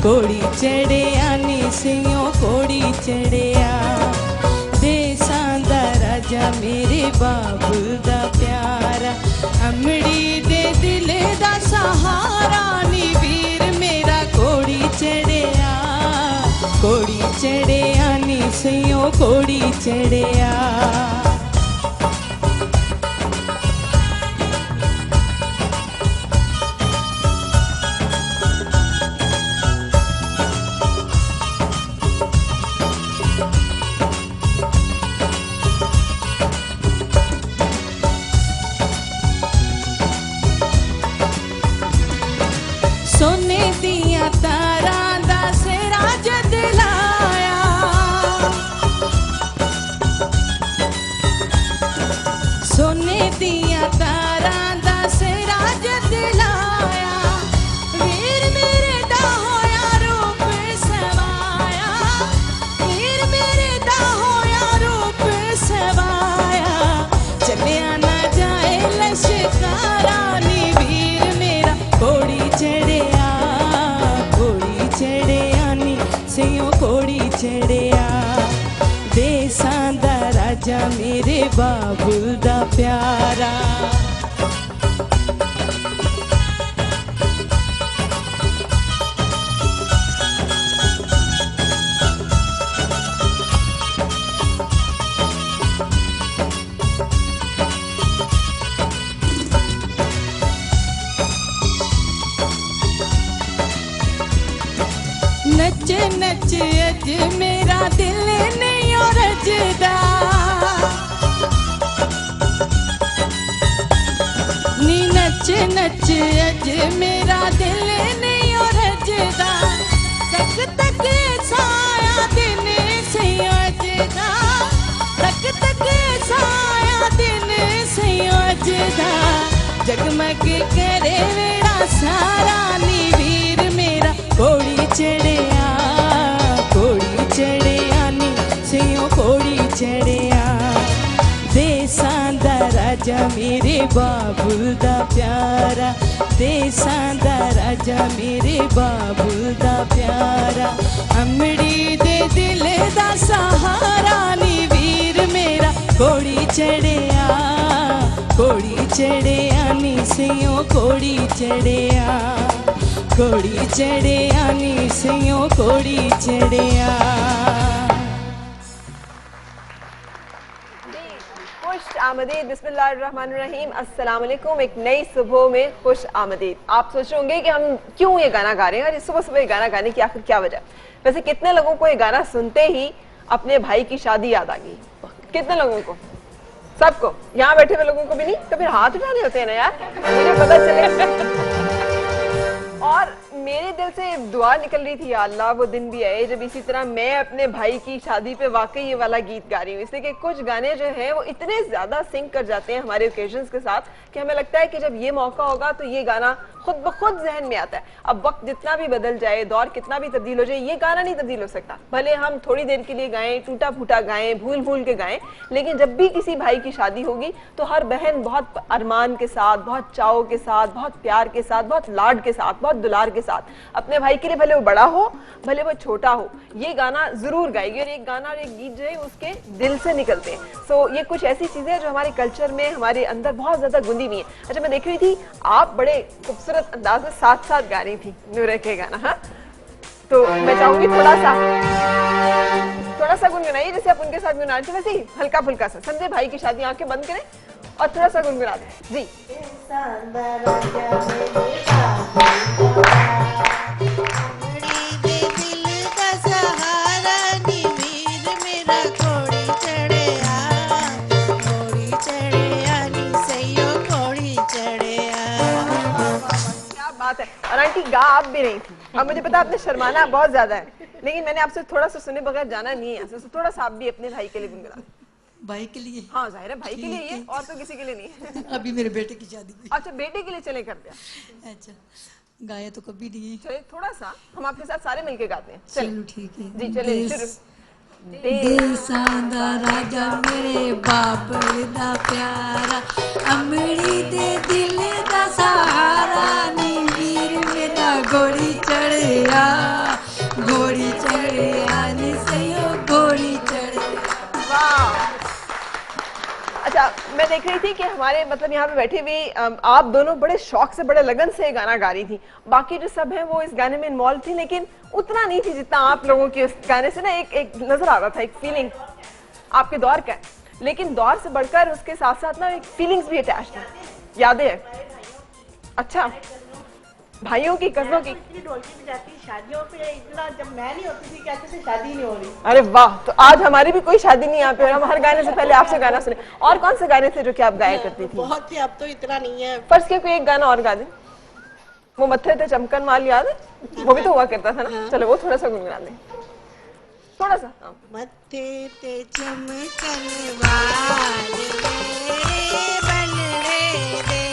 कोड़ी चढ़िया नी सियों कोड़ी चढ़िया। देसां दा राजा मेरे बाबुल दा प्यारा, अमड़ी दे दिल दा सहारा नी वीर मेरा कोड़ी चढ़िया। कोड़ी चढ़िया नी सियों कोड़ी चढ़िया। सोने दिया तारा दा सेरा जद लाया, सोने दिया तारा दा सेरा जद लाया। वीर मेरे दा होया रूप सवाया, वीर मेरे दा होया रूप सवाया। चलिया ना जाए लश्कारा नी वीर मेरा कोड़ी चढ़िया। कोड़ी चढ़िया नी सियों कोड़ी चढ़िया। देसां दा राजा मेरे बाबुल दा प्यारा। नच नच अज मेरा दिल नहीं रजदा, नी नच नच अज मेरा दिल नहीं रजदा। तक तक साया दिन सजदा, तक तक साया दिन सजदा। जगमग करे मेरा सारा नी वीर मेरा कोड़ी चढ़िया। कोड़ी चढ़िया नी सियों कोड़ी चढ़िया। देसां दा राजा मेरे बाबुल दा प्यारा, देसां दा राजा मेरे बाबुल दा प्यारा। अमड़ी दे दिल दा सहारा नी वीर मेरा कोड़ी चढ़िया। कोड़ी चढ़िया नी सियों कोड़ी चढ़िया। कोड़ी चढ़िया नी सियों कोड़ी चढ़िया। खुश आमदीद, बिस्मिल्लाहिर्रहमानिर्रहीम, अस्सलाम वालेकुम। एक नई सुबह में खुश आमदीद। आप सोच रहे होंगे कि हम क्यों ये गाना गा रहे हैं और इस सुबह सुबह ये गाना गाने की आखिर क्या वजह। वैसे कितने लोगों को ये गाना सुनते ही अपने भाई की शादी याद आ गई? कितने लोगों को? सबको? यहाँ बैठे हुए लोगों को भी नहीं? तो फिर हाथ उठाने होते हैं ना यार, मुझे पता चले। और मेरे दिल से दुआ निकल रही थी, या अल्लाह वो दिन भी आए जब इसी तरह मैं अपने भाई की शादी पे वाकई ये वाला गीत गा रही हूँ। इसलिए कि कुछ गाने जो हैं वो इतने ज्यादा सिंक कर जाते हैं हमारे ओकेजन्स के साथ कि हमें लगता है कि जब ये मौका होगा तो ये गाना खुद ब खुद जहन में आता है। अब वक्त जितना भी बदल जाए, दौर कितना भी तब्दील हो जाए, ये गाना नहीं तब्दील हो सकता। भले हम थोड़ी देर के लिए गाएं, टूटा फूटा गाएं, भूल भूल के गाएं, लेकिन जब भी किसी भाई की शादी होगी तो हर बहन बहुत अरमान के साथ, बहुत चाव के साथ, बहुत प्यार के साथ, बहुत लाड के साथ, बहुत दुलार के साथ अपने भाई के लिए, भले वो बड़ा हो भले वो छोटा हो, ये गाना जरूर गाएगी। और एक गाना और एक गीत जो है उसके दिल से निकलते हैं। सो ये कुछ ऐसी चीजें जो हमारे कल्चर में, हमारे अंदर बहुत ज्यादा गुंदी हुई है। अच्छा, मैं देख रही थी आप बड़े खूबसूरत अंदाज में साथ साथ गा रही थी नूरे के गाना। हाँ, तो मैं चाहूंगी थोड़ा सा गुनगुनाइए जैसे आप उनके साथ गुनगुना रहे थे, वैसे ही हल्का फुल्का सा। संजय भाई की शादी, आंखें बंद करें और थोड़ा सा गुनगुना दें जी। बात है। और आंटी गा आप भी नहीं थी। अब मुझे पता आपने शर्माना बहुत ज्यादा है, लेकिन मैंने आपसे थोड़ा सा सुने बगैर जाना नहीं है। तो थोड़ा सा आप भी अपने भाई के लिए गुनगुना। भाई के लिए? हाँ, जाहिर है भाई के लिए ये, और तो किसी के लिए नहीं। अभी मेरे बेटे की शादी हुई। अच्छा, बेटे के लिए चले कर दिया। अच्छा, गाया तो कभी नहीं। चलिए थोड़ा सा हम आपके साथ सारे मिलके गाते हैं। चलो ठीक है जी, चलिए शुरू। देसां दा राजा मेरे बाप दा प्यारा, अमड़ी दे दिल दा सहारा, नी वीर मेरा गोली चढ़िया। अच्छा, मैं देख रही थी कि हमारे मतलब यहाँ पे बैठे हुए आप दोनों बड़े शौक से, बड़े लगन से गाना गा रही थी। बाकी जो सब हैं वो इस गाने में इन्वॉल्व थी, लेकिन उतना नहीं थी जितना आप लोगों की उस गाने से ना एक नजर आ रहा था, एक फीलिंग आपके दौर का है। लेकिन दौर से बढ़कर उसके साथ साथ ना एक फीलिंग्स भी अटैच्ड है, यादें हैं। अच्छा, भाइयों की, कजनों की ढोलकी बजाती शादियों पे, इतना जब मैं नहीं होती थी कहते थे शादी नहीं हो रही। अरे वाह, तो आज हमारी भी कोई शादी नहीं यहाँ पे, हम हर गाने से पहले आपसे गाना सुने। और कौन से गाने थे जो कि आप गाया करती थी? बहुत थे, अब तो इतना नहीं है। फर्स्ट के कोई एक गाना और गा दे। वो मत्थे थे चमकन वाल याद है? वो भी तो हुआ करता था ना। चलो वो थोड़ा सा गुनगुना दें, थोड़ा सा। मत्थे पे चमकन वाल मेरे बनड़े दे,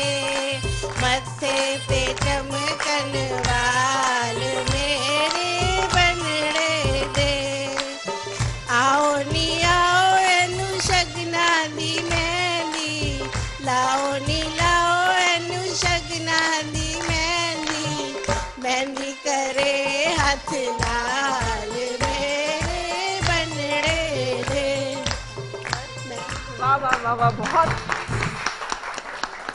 मत्थे पे चमकन वाल मेरे बनड़े दे, आओ नी आओ एनु शगना दी मेहंदी, लाओ नी लाओ एनु शगना दी मेहंदी, मेहंदी करे हाथ लाल मेरे बनड़े दे। वाह वाह वाह वाह, बहुत।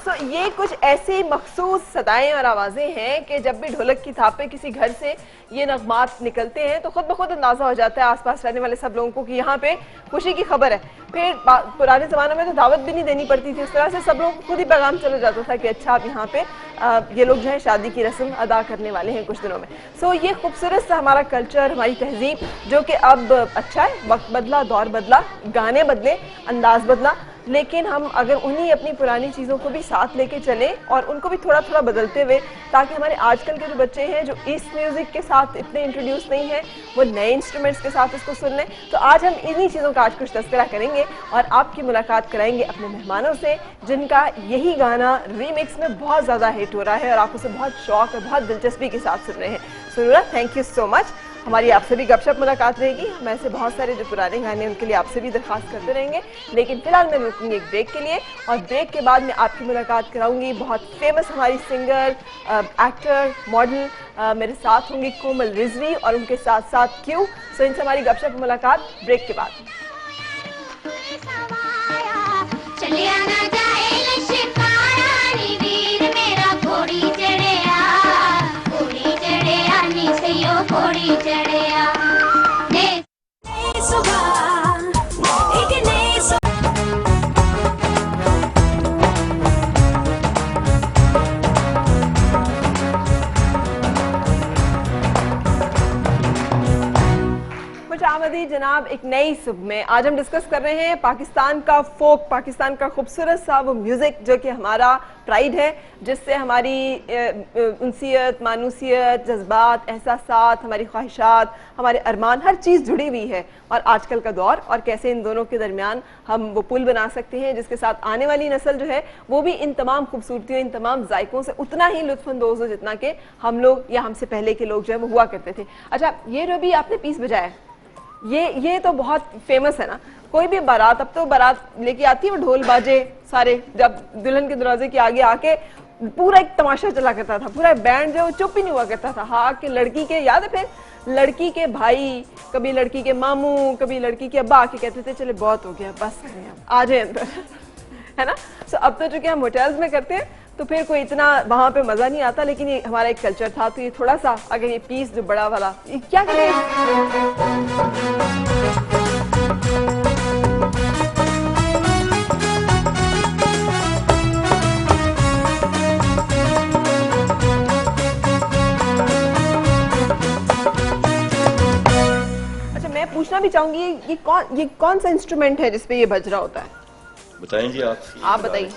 तो ये कुछ ऐसी मखसूस सदाएं और आवाजें हैं कि जब भी ढोलक की थाप पे किसी घर से ये नगमात निकलते हैं तो खुद ब खुद अंदाजा हो जाता है आसपास रहने वाले सब लोगों को कि यहाँ पे खुशी की खबर है। फिर पुराने ज़माने में तो दावत भी नहीं देनी पड़ती थी, उस तरह से सब लोगों को खुद ही पैगाम चला जाता था कि अच्छा आप यहाँ पे ये लोग जो है शादी की रस्म अदा करने वाले हैं कुछ दिनों में। सो ये खूबसूरत सा हमारा कल्चर, हमारी तहजीब जो कि अब अच्छा है, वक्त बदला, दौर बदला, गाने बदले, अंदाज बदला, लेकिन हम अगर उन्हीं अपनी पुरानी चीज़ों को भी साथ लेके चलें और उनको भी थोड़ा थोड़ा बदलते हुए, ताकि हमारे आजकल के जो बच्चे हैं जो इस म्यूज़िक के साथ इतने इंट्रोड्यूस नहीं हैं, वो नए इंस्ट्रूमेंट्स के साथ इसको सुन लें। तो आज हम इन्हीं चीज़ों का आज कुछ तज़किरा करेंगे और आपकी मुलाकात कराएंगे अपने मेहमानों से जिनका यही गाना रीमिक्स में बहुत ज़्यादा हिट हो रहा है और आप उसे बहुत शौक और बहुत दिलचस्पी के साथ सुन रहे हैं। सुनूरा, थैंक यू सो मच। हमारी आपसे भी गपशप मुलाकात रहेगी, हम ऐसे बहुत सारे जो पुराने गाने हैं उनके लिए आपसे भी दरख्वास्त करते रहेंगे, लेकिन फिलहाल मैं रुकूंगी एक ब्रेक के लिए और ब्रेक के बाद मैं आपकी मुलाकात कराऊंगी बहुत फेमस हमारी सिंगर, एक्टर, मॉडल, मेरे साथ होंगी कोमल रिजवी और उनके साथ साथ क्यू। सो इनसे हमारी गपशप मुलाकात ब्रेक के बाद। कोड़ी चढ़िया सुबह एक नई खुशामदीद जनाब एक नई सुबह में। आज हम डिस्कस कर रहे हैं पाकिस्तान का फोक, पाकिस्तान का खूबसूरत सा वो म्यूज़िक जो कि हमारा प्राइड है, जिससे हमारी उनसियत, मानूसियत, जज्बात, एहसासात, हमारी ख्वाहिशात, हमारे अरमान, हर चीज़ जुड़ी हुई है। और आजकल का दौर और कैसे इन दोनों के दरमियान हम वो पुल बना सकते हैं जिसके साथ आने वाली नस्ल जो है वो भी इन तमाम खूबसूरतियों, इन तमाम जायकों से उतना ही लुत्फ़अंदोज़ हो जितना कि हम लोग या हमसे पहले के लोग जो है वो हुआ करते थे। अच्छा, ये जो भी आपने पीस बजाया ये तो बहुत फेमस है ना। कोई भी बारात, अब तो बारात लेके आती है वो ढोल बाजे सारे, जब दुल्हन के दरवाजे के आगे आके पूरा एक तमाशा चला करता था, पूरा बैंड जो चुप ही नहीं हुआ करता था। हाँ, कि लड़की के याद है, फिर लड़की के भाई, कभी लड़की के मामू, कभी लड़की के अब्बा आके कहते थे चले बहुत हो गया, बस आ जाए अंदर है ना। सो अब तो चूंकि हम होटल्स में करते हैं तो फिर कोई इतना वहाँ पे मज़ा नहीं आता, लेकिन ये हमारा एक कल्चर था। तो ये थोड़ा सा अगर ये पीस जो बड़ा वाला, ये क्या करें, अच्छा मैं पूछना भी चाहूंगी ये कौन सा इंस्ट्रूमेंट है जिसपे ये बज रहा होता है? बताएं जी आप बताइए।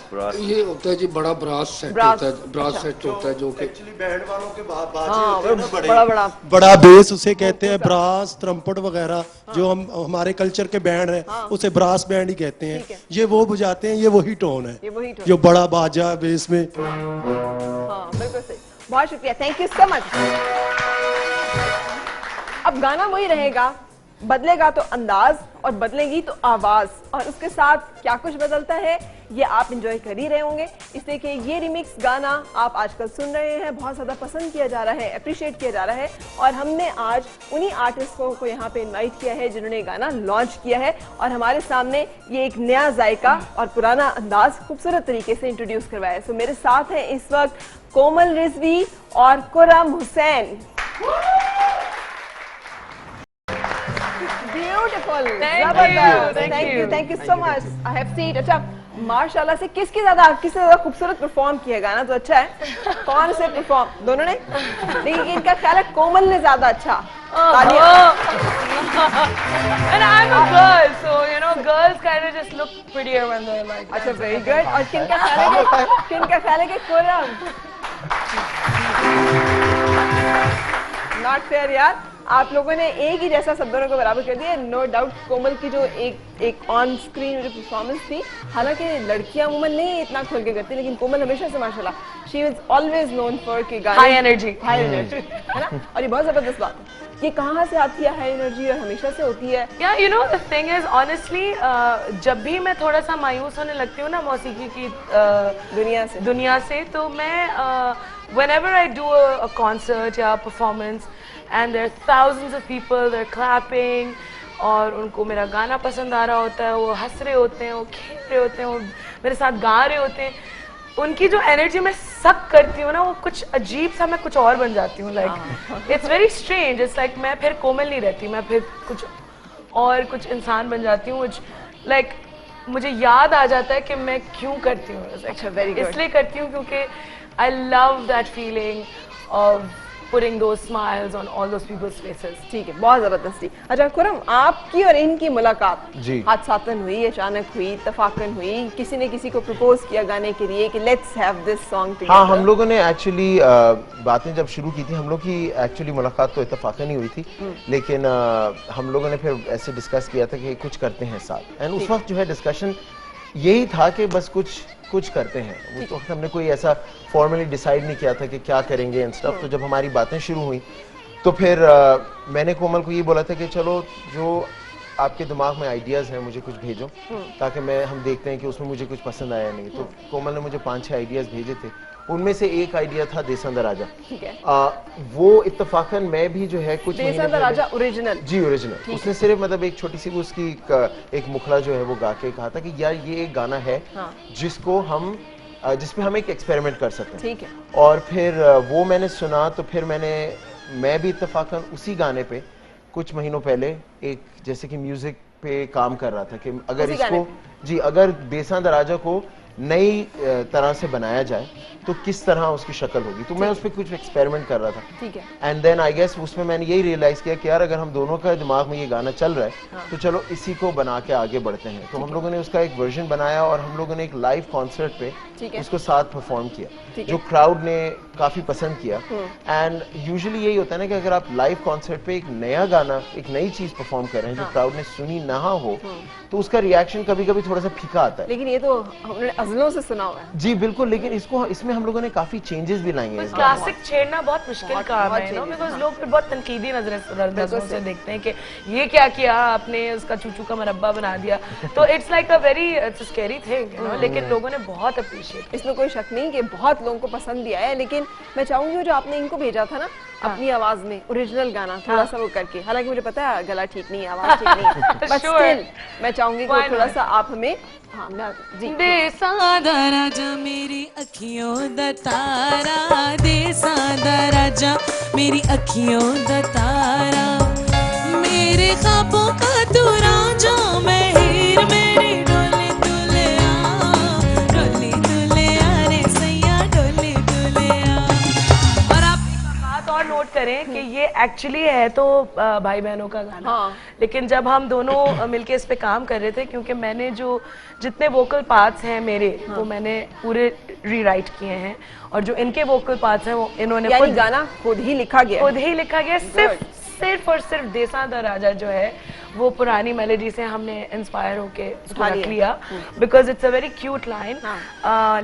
ये होता है जी बड़ा ब्रास सेट होता है, ब्रास सेट होता है जो कि एक्चुअली बैंड वालों के बाजे हाँ, होते हैं ना, बड़ा बड़ा बेस उसे कहते हैं, ब्रास, ट्रम्पट वगैरह जो हम हमारे कल्चर के बैंड हैं उसे ब्रास बैंड ही कहते हैं। ये वो बजाते हैं, ये वही टोन है, ये वही टोन, जो बड़ा बाजा बेस में। हाँ बिल्कुल सही, बहुत शुक्रिया, थैंक यू सो मच। अब गाना वही रहेगा, बदलेगा तो अंदाज और बदलेगी तो आवाज, और उसके साथ क्या कुछ बदलता है ये आप इंजॉय कर ही रहे होंगे, इसलिए कि ये रिमिक्स गाना आप आजकल सुन रहे हैं, बहुत ज़्यादा पसंद किया जा रहा है, अप्रिशिएट किया जा रहा है। और हमने आज उन्हीं आर्टिस्टों को यहाँ पे इनवाइट किया है जिन्होंने गाना लॉन्च किया है और हमारे सामने ये एक नया जायका और पुराना अंदाज खूबसूरत तरीके से इंट्रोड्यूस करवाया है। सो मेरे साथ हैं इस वक्त कोमल रिजवी और Khurram Hussain. Beautiful, thank you so much. I have seen. अच्छा, माशाल्लाह से किससे ज्यादा खूबसूरत परफॉर्म किया गाना तो अच्छा है। कौन से परफॉर्म? दोनों ने? लेकिन इनका ख्याल है कोमल ने ज्यादा अच्छा। And I'm a girl, so you know, girls kind of just look prettier when they're like. अच्छा, very good. और किनका ख्याल है कि खुर्रम? Not fair यार। आप लोगों ने एक ही जैसा सब दोनों को बराबर कर दिया। नो डाउट कोमल की जो एक ऑन स्क्रीन जो परफॉर्मेंस थी, हालांकि लड़कियां अमूमन नहीं इतना खोल के करती, लेकिन कोमल हमेशा से माशाल्लाह she is always known for कि हाई एनर्जी है ना। और ये बहुत जबरदस्त बात है। ये कहाँ से आती है हाई एनर्जी और हमेशा से होती है? या you know the thing is honestly जब भी मैं थोड़ा सा मायूस होने लगती हूँ ना मौसीकी की दुनिया से तो मैं whenever I do a concert या performance and there are thousands of people, they're clapping और उनको मेरा गाना पसंद आ रहा होता है, वो हंस रहे होते हैं, वो खेल रहे होते हैं, वो मेरे साथ गा रहे होते हैं, उनकी जो एनर्जी मैं सक करती हूँ ना, वो कुछ अजीब सा मैं कुछ और बन जाती हूँ। Like it's very strange, it's like मैं फिर कोमल नहीं रहती, मैं फिर कुछ इंसान बन जाती हूँ। लाइक मुझे याद आ जाता है कि मैं क्यों करती हूँ। अच्छा, वेरी गुड। इसलिए करती हूँ क्योंकि I love that feeling of putting those smiles on all those people's faces. ठीक है, बहुत जबरदस्ती। अच्छा खुर्रम, आपकी और इनकी मुलाकात जी हादसातन हुई, अचानक हुई, इत्तफाकन हुई, किसी ने किसी को प्रपोज किया गाने के लिए कि let's have this song together? हाँ, हम लोगों ने एक्चुअली बातें जब शुरू की थी, हम लोग की एक्चुअली मुलाकात तो इत्तफाकन ही हुई थी, लेकिन हम लोगों ने फिर ऐसे डिस्कस किया था कि कुछ करते हैं साथ। एंड उस वक्त जो है डिस्कशन यही था कि बस कुछ करते हैं। उस वक्त हमने कोई ऐसा फॉर्मली डिसाइड नहीं किया था कि क्या करेंगे एंड स्टफ। तो जब हमारी बातें शुरू हुई तो फिर मैंने कोमल को ये बोला था कि चलो जो आपके दिमाग में आइडियाज़ हैं मुझे कुछ भेजो ताकि हम देखते हैं कि उसमें मुझे कुछ पसंद आया नहीं। तो कोमल ने मुझे 5-6 आइडियाज़ भेजे थे, उनमें से एक आइडिया था देसा दा राजा। ठीक है। वो इत्तफाकन मैं भी जो है कुछ देसा दा राजा ओरिजिनल? जी ओरिजिनल। उसने सिर्फ मतलब एक छोटी सी उसकी एक मुखला जो है वो गा के कहा था कि यार ये एक गाना है जिसको जिसपे हम एक एक्सपेरिमेंट कर सकते हैं। ठीक है। और फिर वो मैंने सुना तो फिर मैं भी इत्तफाकन उसी गाने पे कुछ महीनों पहले एक जैसे कि म्यूजिक पे काम कर रहा था कि अगर देसा दा राजा को नई तरह से बनाया जाए तो किस तरह उसकी शक्ल होगी। तो मैं उस पर कुछ एक्सपेरिमेंट कर रहा था। ठीक है। एंड देन आई गेस उसमें मैंने यही रियलाइज किया कि यार अगर हम दोनों का दिमाग में ये गाना चल रहा है तो चलो इसी को बना के आगे बढ़ते हैं। तो हम लोगों ने उसका एक वर्जन बनाया और हम लोगों ने एक लाइव कॉन्सर्ट पे उसको साथ परफॉर्म किया जो क्राउड ने काफी पसंद किया। एंड यूजुअली यही होता है ना कि अगर आप लाइव कॉन्सर्ट पे एक नया गाना, एक नई चीज परफॉर्म कर रहे हैं जो क्राउड ने सुनी ना हो तो उसका रिएक्शन कभी कभी थोड़ा सा फीका आता है। लेकिन ये तो हमने अज़लों से सुना हुआ है। जी बिल्कुल, लेकिन इसमें हम लोगों ने काफी चेंजेस भी लाए हैं। क्लासिक छेड़ना बहुत मुश्किल काम है ना, बिकॉज़ लोग फिर बहुत तनकीदी नजरों से देखते हैं कि ये क्या किया आपने, उसका चूचू का मरब्बा बना दिया। तो it's like a very scary thing you know, लेकिन लोगों ने बहुत अप्रिशिएट। इसमें कोई शक नहीं कि बहुत लोगों को पसंद भी आया। लेकिन मैं चाहूंगी जो आपने इनको भेजा था ना अपनी आवाज में ओरिजिनल गाना थोड़ा सा वो करके, हालांकि मुझे पता है गला ठीक नहीं है, आवाज ठीक नहीं है, बट स्टिल मैं चाहूंगी कि थोड़ा सा आप हमें देसा दा राजा मेरी अखियों दा तारा, देसा दा राजा मेरी अखियों दा तारा, मेरे ख्वाबों का तू राजा, मैं हीर मेरी डोली दुलिया, डोली दुलिया रे सैया डोली दुलिया। और आप एक बात और नोट करें कि ये एक्चुअली है तो भाई बहनों का गाना, लेकिन जब हम दोनों मिलके इस पे काम कर रहे थे, क्योंकि मैंने जो जितने वोकल पार्ट्स हैं मेरे वो मैंने पूरे रीराइट किए हैं और जो इनके वोकल पार्ट्स हैं वो इन्होंने गाना खुद ही लिखा गया सिर्फ और सिर्फ देसा दा राजा जो है वो पुरानी मेलोडी से हमने इंस्पायर होके उसको रख लिया, because it's a very cute line.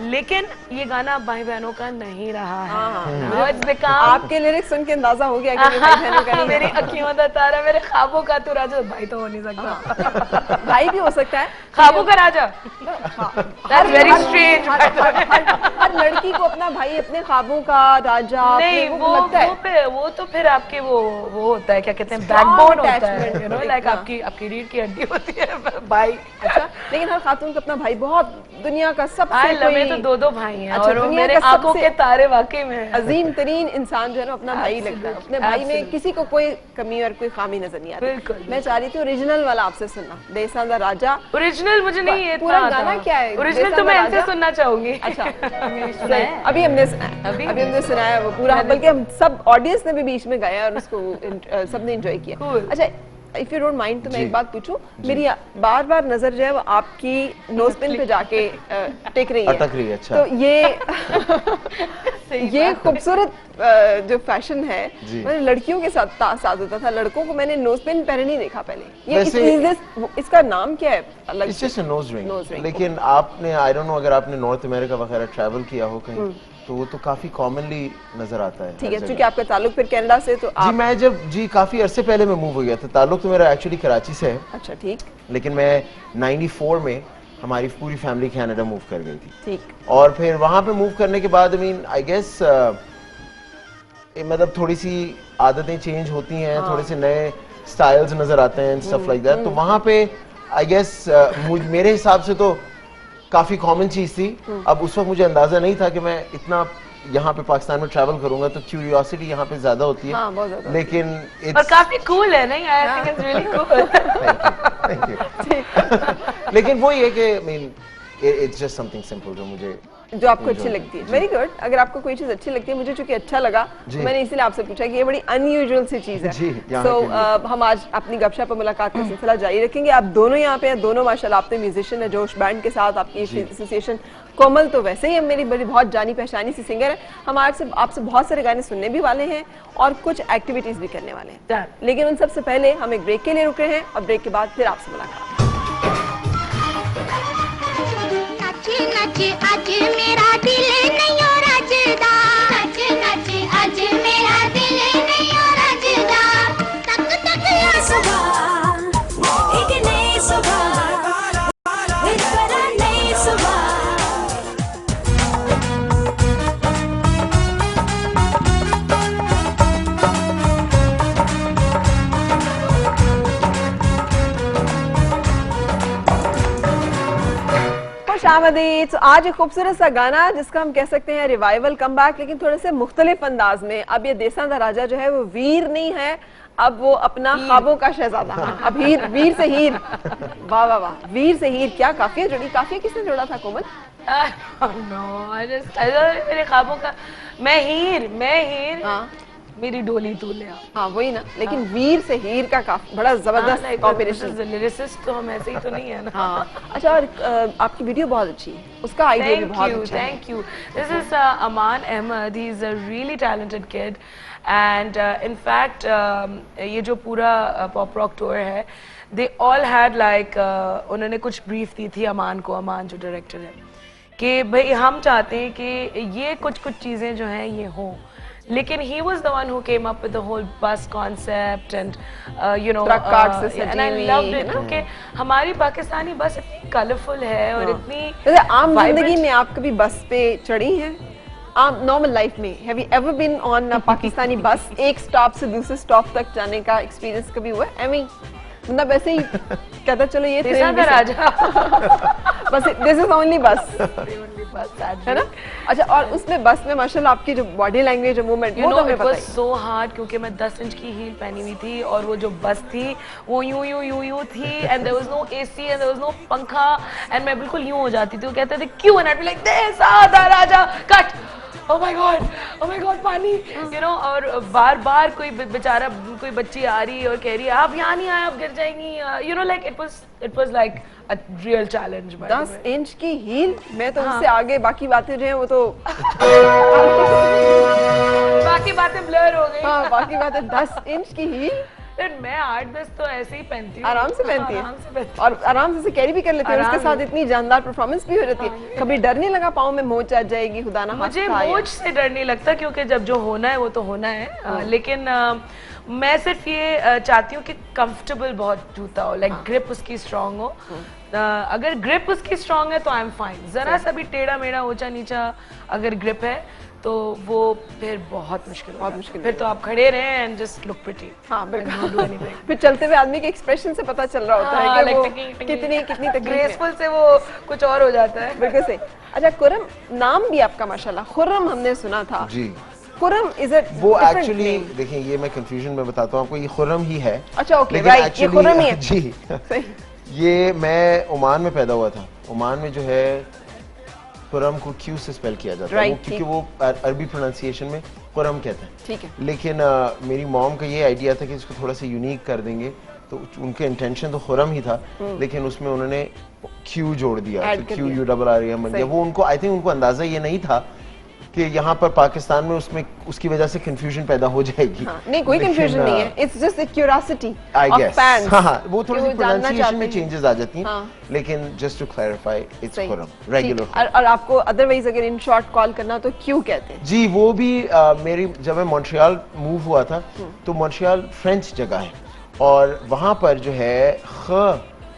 लेकिन ये गाना भाई बहनों का नहीं रहा है। आपके लिरिक्स सुन के अंदाजा हो गया कि भाई बहनों का नहीं। मेरी अखियों का तारा, मेरे ख्वाबों का तू राजा, भाई तो हो नहीं सकता। भाई भी हो सकता है, ख्वाबों का राजा। That's very strange। हर लड़की को अपना भाई अपने ख्वाबों का राजा नहीं, वो लगता है। वो तो फिर आपके वो होता है, क्या कहते हैं, बैकबोन होता है, यू नो, लाइक आपकी रीढ़ की हड्डी होती है भाई। अच्छा, लेकिन हर खातून का अपना भाई बहुत दुनिया का सबसे कोई तो दो भाई हैं। अच्छा, और मेरे आंखों के तारे वाकई में अजीम तरीन इंसान जो है ना अपना भाई लगता है। अपने भाई में किसी को कोई कमी और कोई खामी नजर नहीं आती। बिल्कुल। मैं चाह रही थी ओरिजिनल वाला आपसे सुनना, देसा दा राजा। ओरिजिनल मुझे नहीं है, पूरा गाना क्या है? ओरिजिनल तो मैं इनसे सुनना चाहूंगी। अच्छा, अभी हमने सुनाया वो पूरा, बल्कि हम सब ऑडियंस ने भी बीच में गाया और उसको सबने एंजॉय किया। अच्छा, इफ यू डोंट माइंड तो मैं एक बात पूछूं, मेरी बार बार नजर जो है वो आपकी नोज पिन पे जाके टिक रही है, अटक रही है। अच्छा, तो ये खूबसूरत जो फैशन है मतलब लड़कियों के साथ साथ होता था, लड़कों को मैंने नोज पिन पहने नहीं देखा पहले। ये इसका नाम क्या है? अलग it's just a nose ring. लेकिन आपने, आई डोंट नो, अगर आपने नॉर्थ अमेरिका वगैरह ट्रैवल किया हो कहीं, तो वो तो काफी कॉमनली नजर आता है। ठीक है, क्योंकि आपका ताल्लुक फिर कनाडा से, तो आप... मैं काफी अरसे पहले मैं मूव हो गया था। ताल्लुक तो मेरा एक्चुअली कराची से है। अच्छा, ठीक। लेकिन मैं 94 में हमारी पूरी फैमिली कनाडा मूव कर गई थी। ठीक। और फिर वहां पे मूव करने के बाद आई गेस मतलब थोड़ी सी आदतें चेंज होती हैं, थोड़े से नए स्टाइल्स नजर आते हैं, स्टफ लाइक दैट। तो वहां पे आई गेस मेरे हिसाब से तो काफी कॉमन चीज थी। अब उस वक्त मुझे अंदाजा नहीं था कि मैं इतना यहाँ पे पाकिस्तान में ट्रैवल करूंगा, तो क्यूरियोसिटी यहाँ पे ज्यादा होती है। हाँ, बहुत ज्यादा। लेकिन और काफी कूल है, नहीं? I think it's really cool. Thank you. लेकिन वही है कि इट्स जस्ट समथिंग सिंपल जो आपको अच्छी लगती है। Very good. अगर आपको कोई चीज अच्छी लगती है, मुझे चूंकि अच्छा लगा तो मैंने इसलिए आपसे पूछा कि ये बड़ी अनयूजुअल सी चीज है। सो हम आज अपनी गपशप पर मुलाकात का सिलसिला जारी रखेंगे। आप दोनों यहाँ पे हैं, दोनों माशाल्लाह आप तो म्यूजिशियन है, जोश बैंड के साथ आपकी एसोसिएशन। कोमल तो वैसे ही मेरी बड़ी बहुत जानी पहचानी सी सिंगर है। हम आपसे बहुत सारे गाने सुनने भी वाले हैं और कुछ एक्टिविटीज भी करने वाले हैं। लेकिन उन सबसे पहले हम एक ब्रेक के लिए रुक रहे हैं और ब्रेक के बाद फिर आपसे मुलाकात। नच आज मेरा दिल नहीं और रजदा, नच नच आज मेरा दिल नहीं और रजदा, तक तक या सुबह एक नई सुबह, एक नई सुबह। खुशामदीद। तो आज एक खूबसूरत सा गाना जिसका हम कह सकते हैं रिवाइवल कम बैक, लेकिन थोड़े से मुख्तलिफ अंदाज में। अब ये देसा दा राजा जो है वो वीर नहीं है, अब वो अपना ख्वाबों का शहजादा। अब वीर से हीर। वाह वाह वाह, वीर से हीर। क्या काफिया जुड़ी? काफिया किसने जोड़ा था कोमल? मेरे ख्वाबों का मैं हीर। हाँ। मेरी डोली तू ले आ। हाँ वही ना, लेकिन वीर से हीर का काफी बड़ा जबरदस्त कॉम्बिनेशन। लिरिसिस्ट तो हम ऐसे ही तो नहीं है ना। हाँ। अच्छा, और आपकी वीडियो बहुत अच्छी है, उसका आइडिया भी बहुत अच्छा है। Thank you. This is Aman Ahmed, he is a really talented kid and in fact ये जो पूरा पॉप रॉक टूर है, दे ऑल हैड लाइक उन्होंने कुछ ब्रीफ दी थी अमान को, अमान जो डायरेक्टर है, कि भाई हम चाहते हैं कि ये कुछ चीज़ें जो हैं ये हों, लेकिन he was the one who came up with the whole bus concept and you know and I loved it क्योंकि हमारी पाकिस्तानी बस इतनी कलरफुल है और इतनी आम जिंदगी में आप कभी बस पे चढ़ी हैं? आम नॉर्मल लाइफ में have you ever been on a Pakistani bus? एक स्टॉप से दूसरे स्टॉप तक जाने का एक्सपीरियंस कभी हुआ है? एमी मतलब वैसे ही कहता चलो ये राजा बस दिस इज ओनली बस है ना। अच्छा, और उसमें बस में माशाल्लाह आपकी जो बॉडी लैंग्वेज, मूवमेंट, वो तो हमें पता है। सो हार्ड क्योंकि मैं 10 इंच की हील पहनी हुई थी और वो जो बस थी वो यूं थी and there was no AC and there was no pankha and मैं बिल्कुल यूं हो जाती थी। वो कहते थे क्यों, एंड आई बी लाइक देसा दा राजा कट, oh my god पानी, you know। और बार बार कोई बेचारा कोई बच्ची आ रही और कह रही है आप यहाँ नहीं आए, आप गिर जाएंगी, you know, like it was like a real challenge। 10 inch की हील, मैं तो उससे आगे बाकी बातें जो हैं वो तो बाकी बातें ब्लर हो गई। हाँ, बाकी बातें 10 इंच की हील Then मैं 8-10 तो ऐसे ही पहनती हूँ, आराम से पहनती है आराम से पहनती और आराम से कैरी भी कर लेती है, आराम उसके साथ इतनी जानदार परफॉर्मेंस भी हो जाती है। कभी डर नहीं लगा पाँव में मोच आ जाएगी, खुदा ना मुझे खास्ता, या- मोच से डर नहीं लगता क्योंकि जब जो होना है वो तो होना है, लेकिन मैं सिर्फ ये चाहती हूँ कि कंफर्टेबल बहुत जूता हो, लाइक ग्रिप उसकी स्ट्रांग हो। अगर ग्रिप उसकी स्ट्रांग है तो आई एम फाइन, जरा सा भी टेढ़ा मेढ़ा ऊंचा नीचा अगर ग्रिप है तो वो फिर बहुत मुश्किल, फिर तो आप खड़े रहे एंड जस्ट लुक प्रिटी। हाँ बिल्कुल। फिर चलते हुए आदमी के एक्सप्रेशन से पता चल रहा होता है कि वो कितनी तकलीफ ग्रेसफुल से वो कुछ और हो जाता है। बिल्कुल सही। अच्छा खुर्रम, नाम भी आपका माशाल्लाह खुर्रम हमने सुना था जी। खुर्रम इज इट वो एक्चुअली देखिए, ये मैं कंफ्यूजन में बताता हूँ आपको, ये खुर्रम ही है। अच्छा ओके लेकिन राइट, ये खुर्रम ही है जी। सही। ये मैं ओमान में पैदा हुआ था। ओमान में जो है खुर्रम को क्यू से स्पेल किया जाता है, क्योंकि वो अरबी प्रोनाउंसिएशन में खुर्रम कहते हैं। ठीक है। लेकिन मेरी मॉम का ये आइडिया था कि इसको थोड़ा सा यूनिक कर देंगे, तो उनके इंटेंशन तो खुर्रम ही था, लेकिन उसमें उन्होंने क्यू जोड़ दिया, Q U double R M बन गया। वो उनको आई थिंक उनको अंदाजा ये नहीं था कि यहाँ पर पाकिस्तान में उसमें उसकी वजह से कंफ्यूजन पैदा हो जाएगी। हाँ, नहीं कोई कंफ्यूजन नहीं है, it's just a curiosity I of guess. Fans. हाँ, वो थोड़ी सी प्रोनाउंसिएशन में चेंजेस आ जाती हैं, हाँ। लेकिन just to clarify it's Khurram regular. और आपको अदरवाइज अगर इन शॉर्ट कॉल करना तो क्यों कहते हैं? जी, वो भी मेरी जब मैं मॉन्ट्रियल मूव हुआ था तो मॉन्ट्रियल फ्रेंच जगह है और वहाँ पर जो है ख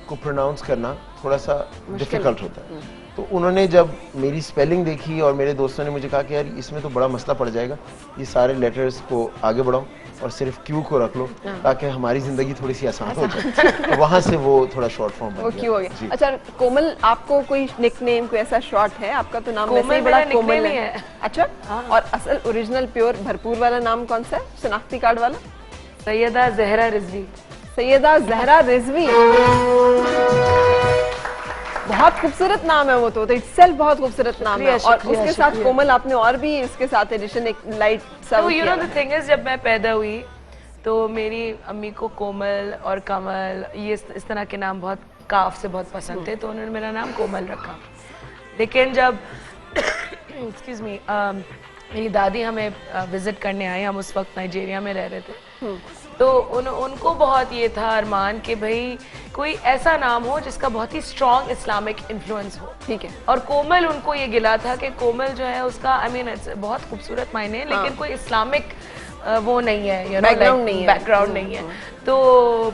को प्रोनाउंस करना थोड़ा सा डिफिकल्ट होता है। तो उन्होंने जब मेरी स्पेलिंग देखी और मेरे दोस्तों ने मुझे कहा कि यार इसमें तो बड़ा मसला पड़ जाएगा, ये सारे लेटर्स को आगे बढ़ाओ और सिर्फ क्यू को रख लो ताकि हमारी जिंदगी थोड़ी सी आसान हो जाए। तो वहाँ से वो थोड़ा शॉर्ट फॉर्म बन गया। क्यू हो गया। अच्छा कोमल, आपको कोई निकनेम कोई ऐसा शॉर्ट है? आपका तो नाम वैसे ही बड़ा कोमल है। अच्छा, और असल ओरिजिनल प्योर भरपूर वाला नाम कौन सा है, शनाख्ती कार्ड वाला? सैयदा जहरा रिजवी। सैयदा जहरा रिजवी, बहुत खूबसूरत नाम है वो तो इटसेल्फ बहुत खूबसूरत नाम है। और उसके साथ कोमल आपने और भी इसके साथ एडिशन एक लाइट सा तो you know the thing is, जब मैं पैदा हुई तो मेरी अम्मी को कोमल और कमल ये इस तरह के नाम बहुत काफ से बहुत पसंद थे, तो उन्होंने मेरा नाम कोमल रखा। लेकिन जब एक्सक्यूज मी मेरी दादी हमें विजिट करने आई, हम उस वक्त नाइजीरिया में रह रहे थे, तो उनको बहुत ये था अरमान कि भाई कोई ऐसा नाम हो जिसका बहुत ही स्ट्रॉन्ग इस्लामिक इन्फ्लुएंस हो। ठीक है। और कोमल उनको ये गिला था कि कोमल जो है उसका आई मीन बहुत खूबसूरत मायने है, लेकिन कोई इस्लामिक वो नहीं है, यू नो बैकग्राउंड नहीं है। तो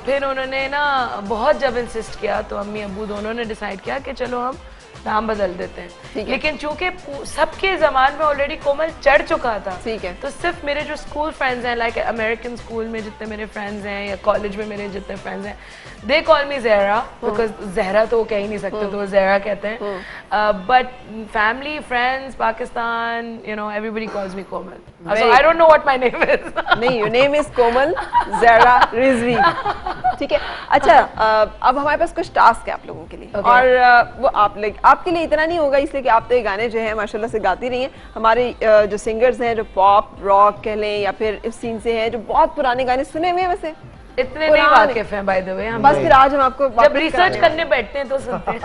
फिर उन्होंने ना बहुत जब इंसिस्ट किया तो अम्मी अब्बू दोनों ने डिसाइड किया कि चलो हम नाम बदल देते हैं। लेकिन चूंकि सबके जमान में ऑलरेडी कोमल चढ़ चुका था, ठीक है, तो सिर्फ मेरे जो स्कूल फ्रेंड्स हैं, लाइक अमेरिकन स्कूल में जितने मेरे फ्रेंड्स हैं या कॉलेज में मेरे जितने फ्रेंड्स हैं, they call me Zahra, because Zahra तो वो कह ही नहीं सकते, तो वो जहरा कहते हैं। But family, friends, Pakistan, you know, everybody calls me Komal. So I don't know what my name is. नहीं, your name is कोमल जहरा रिजवी। ठीक है। अच्छा, अब हमारे पास कुछ टास्क है आप लोगों के लिए, और वो आपके लिए इतना नहीं होगा इसलिए कि आप तो ये गाने जो है माशाल्लाह से गाती रही हैं। हमारे जो सिंगर्स हैं जो पॉप रॉक कह लें या फिर इस सीन से हैं जो बहुत पुराने गाने सुने हुए हैं, वैसे इतने नहीं वाकिफ हैं बाय द वे। बस फिर आज हम आपको जब रिसर्च करने बैठते हैं तो सुनते हैं।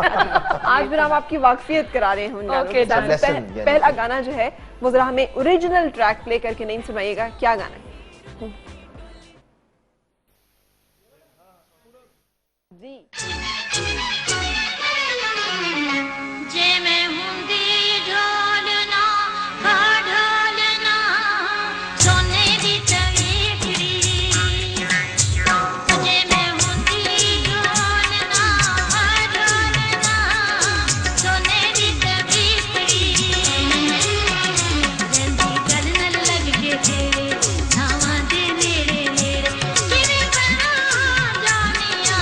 आज फिर हम आपकी वाकफियत करा रहे हैं उन गानों के साथ। पहला गाना जो है वो जरा हमें ओरिजिनल ट्रैक प्ले करके नहीं सुनाइएगा, क्या गाना है जी? जे मैं हुंदी ढोलना ढोलना सोने दी तवीकड़ी, जे मैं हुंदी ढोलना ढोलना सोने दी तवीकड़ी, जल्दी गल न लग के तेरे नावा दे नेड़े नेड़े, किवें बना जानिया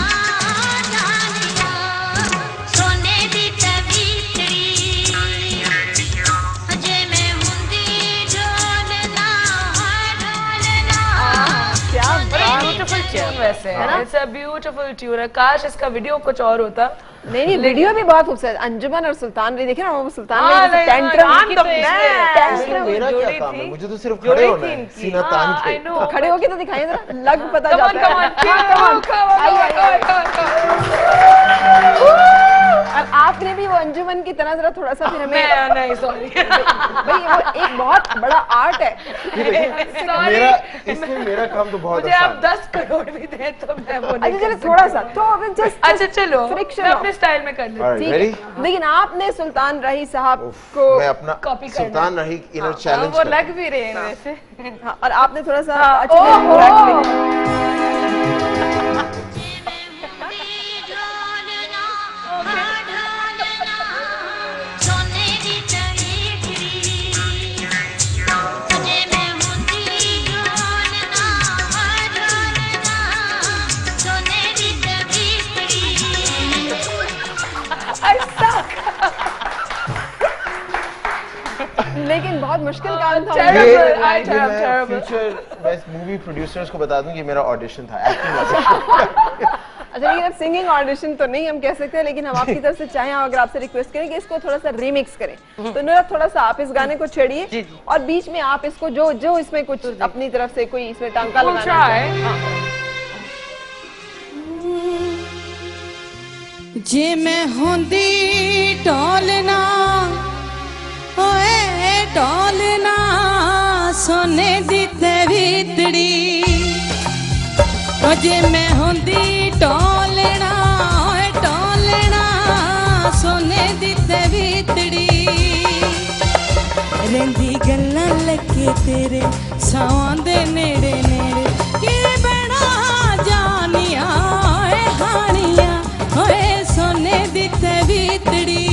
जानिया सोने दी तवीकड़ी, जे मैं हुंदी ढोलना ढोलना। क्या ब्यूटीफुल ट्यून वैसे है, इट्स अ ब्यूटीफुल ट्यून। काश इसका वीडियो कुछ और होता। नहीं, वीडियो भी बहुत खूबसूरत। अंजुमन और सुल्तान भी देखे ना, वो सुल्तान हाँ, में टेंट्रम मेरा क्या काम है, मुझे तो सिर्फ खड़े होना है, सीना तान के। खड़े होके तो दिखाइए जरा, लग पता जाता है। और आपने भी वो अंजुमन की तरह जरा थोड़ा सा फिर हमें नहीं सॉरी भाई वो एक बहुत बड़ा आर्ट है। मेरा इसमें मेरा काम तो बहुत मुझे आप आसान है। 10 करोड़ भी दे तो मैं वो अच्छा नहीं चलो थोड़ा सा तो अभी जस्ट अच्छा चलो फ्रिक्शन मैं अपने स्टाइल में कर लेती हूँ। Alright, ठीक ready? है, लेकिन आपने सुल्तान रही साहब को मैं अपना Copy करना। सुल्तान रही इनर हाँ, चैलेंज वो लग भी रहे हैं वैसे हाँ, और आपने थोड़ा सा हाँ, अच्छे से ओहो। relax भी- सोने दी तवीतड़ी अजे मैं हुंदी ढोलना ढोलना सोने दी तवीतड़ी लेकिन बहुत मुश्किल काम था। Terrible. I am मैं terrible. Future best movie producers को बता दूं कि मेरा ऑडिशन था, एक्टिंग ऑडिशन। अच्छा लेकिन अब सिंगिंग ऑडिशन तो नहीं हम कह सकते, लेकिन हम आपकी तरफ से चाहें अगर आपसे रिक्वेस्ट करें कि इसको थोड़ा सा रीमिक्स करें, तो नुरात थोड़ा सा आप इस गाने को छेड़िए और बीच में आप इसको जो जो इसमें कुछ अपनी तरफ से कोई इसमें टांका We'll लगाना है। try. हाँ। जे मैं होंदी ढोलना ओए ढोलना सोने दी तवीतड़ी ओ जे मैं होंदी ढोलना ओए ढोलना सोने दी तवीतड़ी रंदी गल्लां लगे तेरे सावां दे नेड़े नेड़े कि बना जानिया ओए हानिया ओए सोने दी तवीतड़ी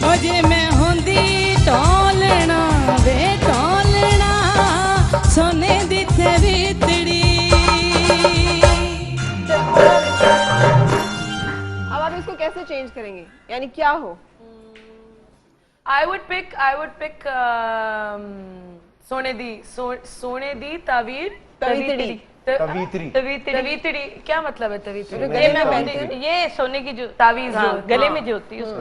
ओ जे मैं होंदी ढोलना वे ढोलना सोने दी तवीतड़ी। अब आप इसको कैसे चेंज करेंगे, यानी क्या हो? I would pick सोने दी तवीतड़ी। तवीतरी। तवीतड़ी क्या मतलब है तवीतड़ी? गले में पहनते हैं। ये सोने की जो तावीज हाँ, जो गले में जो होती है उसको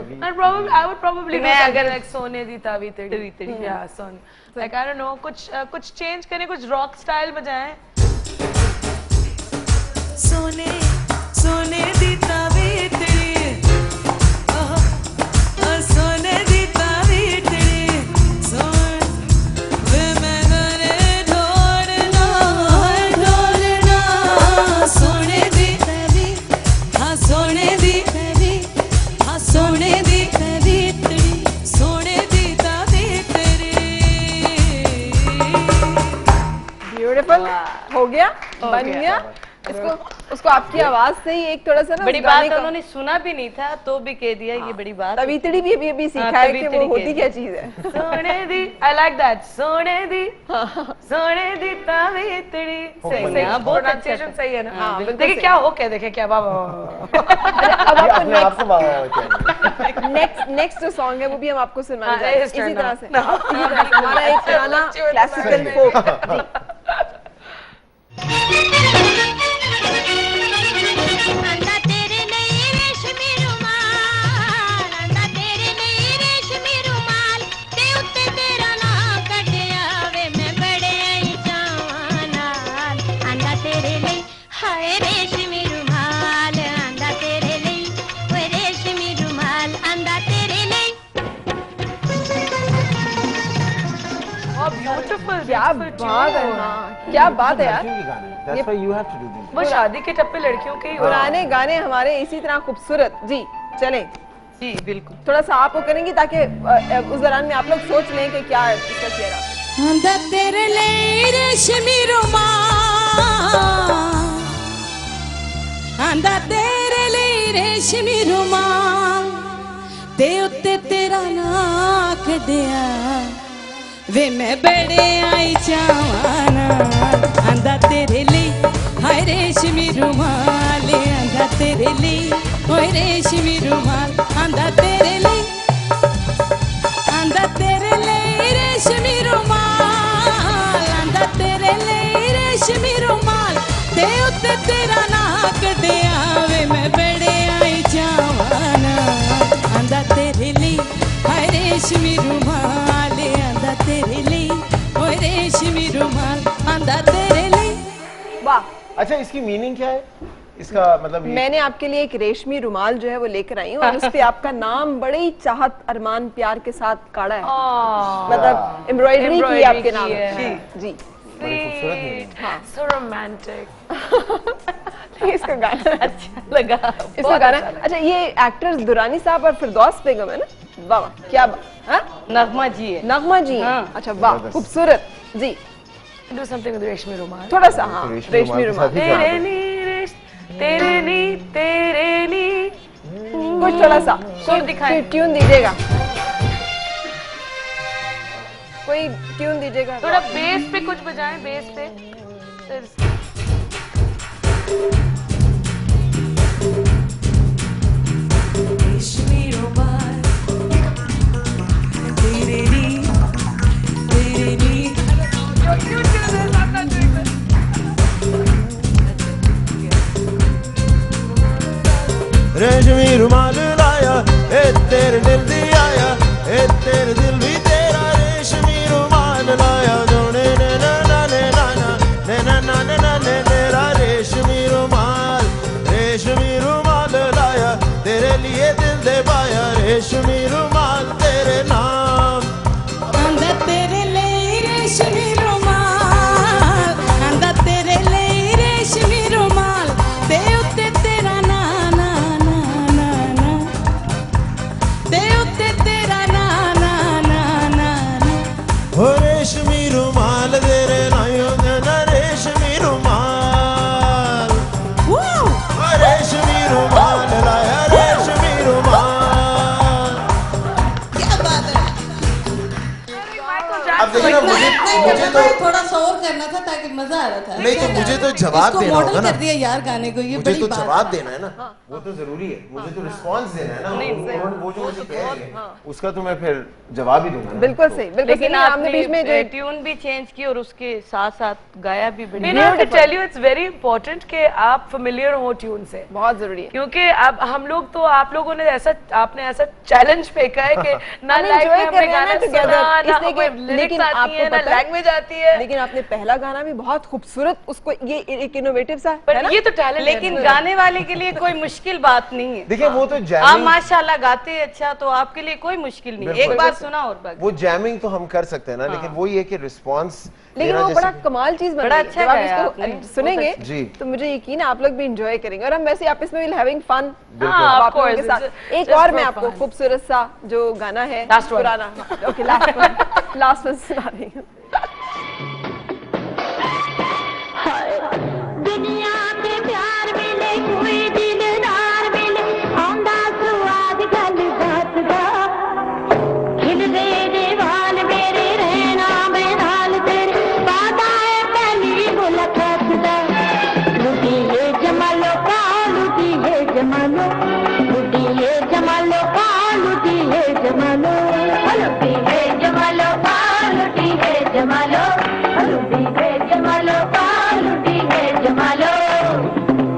I would probably मैं अगर- like सोने दी तवीतड़ी या सोने like I don't know कुछ चेंज करें, कुछ रॉक स्टाइल बजाएं। सोने सोने दी तवीतड़ी सोने दी तवीतड़ी सोन वे मैं गले ढोलना ढोलना सोने दी तवी हाँ सोने दी तवी हाँ सोने दी तवीतड़ी सोने दी तवीतड़ी। ब्यूटीफुल, हो गया, बन गया। इसको उसको आपकी आवाज से ही एक थोड़ा सा ना बड़ी उस गाने बात का- उन्होंने सुना भी नहीं था तो भी कह दिया ये बड़ी बात तवीतड़ी भी अभी सीखा हाँ, है कि वो तवीतड़ी होती के- क्या चीज है। सोने दी I like that सोने दी तवीतड़ी सही है, प्रोनाउंसिएशन सही है ना? हाँ, बिल्कुल देखिए सही। क्या हो क्या देखे क्या वाह वाह, वाह अब ये आपको अपने आप से मांगा नेक्स्ट जो सॉन्ग है वो भी हम आपको सुनवाने हाँ, जा रहे हैं इस इसी turn तरह now. से। इसी तरह से हमारा एक पुराना बच्चे हो तो क्लासिकल मैं- फोक। आंदा तेरे लिए रेशमी रुमाल आंदा तेरे लिए रेशमी रुमाल ते उत्ते तेरा नाम कटिया वे मैं बड़े आई जावां नाल आंदा तेरे लिए हाय रेशमी रुमाल आंदा तेरे लिए ओए रेशमी रुमाल आंदा तेरे लिए ब्यूटीफुल क्या बात है, हाँ, क्या बात है यार। That's why you have to do this. वो शादी के टप्पे लड़कियों के ही होते हैं। पुराने गाने हमारे इसी तरह खूबसूरत। जी चलें, जी बिल्कुल थोड़ा सा आपको करेंगे ताकि उस दौरान में आप लोग सोच लें कि क्या है इसका चेहरा। आंदा तेरे लिए रेशमी रुमाल आंदा तेरे लिए रेशमी रुमाल ते उत्ते तेरा नां कढिया वे मैं बड़े आई जावाना आंदा तेरे लिए हाय रेशमी रुमाल आंदा तेरे लिए ओए रेशमी रुमाल आंदा तेरे लिए आंदा तेरे लिए रेशमी रुमाल आंदा तेरे लिए रेशमी रुमाल ते उत्ते तेरा नां कढिया वे मैं बड़े आई जावाना आंदा तेरे लिए हाय रेशमी रुमाल आंदा तेरे लिए ओए रेशमी रुमाल आंदा तेरे लिए। वाह, अच्छा इसकी मीनिंग क्या है? इसका मतलब मैंने आपके लिए एक रेशमी रुमाल जो है वो लेकर आई हूँ और उस पे आपका नाम बड़े ही चाहत अरमान प्यार के साथ काढ़ा है, मतलब एम्ब्रॉयडरी की आपके नाम जी। बड़ी खूबसूरत है। हाँ। So romantic. इसका गाना अच्छा लगा। इसका गाना अच्छा, ये एक्टर्स दुरानी साहब और फिरदौस बेगम है ना? वाह वाह, क्या नगमा जी है। नगमा जी हैं। अच्छा वाह, खूबसूरत जी। Do something with रेशमी रुमाल। थोड़ा सा हाँ, रेशमी रुमाल। तेरे नी कुछ थोड़ा सा सुर दिखाएं। ट्यून दीजिएगा, कोई ट्यून दीजिएगा। थोड़ा बेस पे कुछ बजाएं, बेस पे। रेशमी रुमाल तेरे नी रेशमी रुमाल लाया ए तेरे दिल दी आया, ए तेरे दिल भी तेरा रेशमी रुमाल लाया, जोने ने ना ना ने ना ना ने ना ना ने ना ने तेरा रेशमी रुमाल लाया, तेरे लिए दिल दे पाया, रेशमी रुमाल तेरे नाम। आंदा तेरे लिए रेशमी रुमाल, आंदा तेरे लिए रेशमी रुमाल, ते उत्ते तेरा ना ना ना ना ना, ते उत्ते तेरा ना ना ना ना ना। हो रेशमी रुमाल तेरे नायो ना रेशमी रुमाल, हो रेशमी रुमाल लाया, रेशमी रुमाल। क्या बात है। अब देखिए ना, मुझे तो थोड़ा सा और करना था ताकि मजा आ रहा था। नहीं तो मुझे तो जवाब देना होगा ना, कर दिया यार गाने को, ये मुझे बड़ी तो बात जवाब देना है ना, वो तो जरूरी है, मुझे तो रिस्पांस देना है ना, वो जो मुझे कह रहे हैं उसका तो मैं फिर जवाब ही दूंगा। बिल्कुल सही, बिल्कुल सही। आपने बीच में जो ट्यून भी चेंज की और उसके साथ साथ गाया भी बड़ी। I have to tell you it's very important कि आप familiar हो ट्यून से, बहुत जरूरी है, क्योंकि अब हम लोग तो आप लोगों ने ऐसा आपने ऐसा चैलेंज फेंका है कि ना हम लाइफ enjoy में कर हमने रहे हैं गाना ना सुना, together, ना इसलिए कोई कि- लिरिक्स लेकिन आती आपको है, ना पता है- लैंग्वेज आती है। लेकिन आपने पहला गाना भी बहुत खूबसूरत, उसको ये एक इनोवेटिव सा है पर ना? ये तो टैलेंट, लेकिन गाने वाले के लिए कोई मुश्किल बात नहीं है। देखिए वो तो आप जैमिंग, माशाल्लाह गाते हैं अच्छा, तो आपके लिए कोई मुश्किल नहीं। बिल्कुल। एक बार सुना और बात। वो जैमिंग तो हम कर सकते हैं ना, लेकिन वो ये कि रिस्पांस लेकिन वो बड़ा कमाल चीज बन बड़ा रही है। अच्छा जब आप गाया इसको आपने। सुनेंगे जी। तो मुझे यकीन है आप लोग भी एंजॉय करेंगे, और हम वैसे आप इसमें हैविंग फन हाँ, आप लोगों of के course, साथ। एक just और for मैं आपको fun. खूबसूरत सा जो गाना है Last one. पुराना, ओके लास्ट वन सुना रही हूँ। दुनिया के प्यार मिले कोई दिलदार मिले आंदा स्वाद गल बात दा खिल दे वाल मेरे रहना मैं नाल तेरे वादा है पहली मुलाकात दा लुटी है जमालो का लुटी है जमालो लुटी है जमालो का लुटी है जमालो लुटी है जमालो का लुटी है जमालो लुटी है जमालो का लुटी है जमालो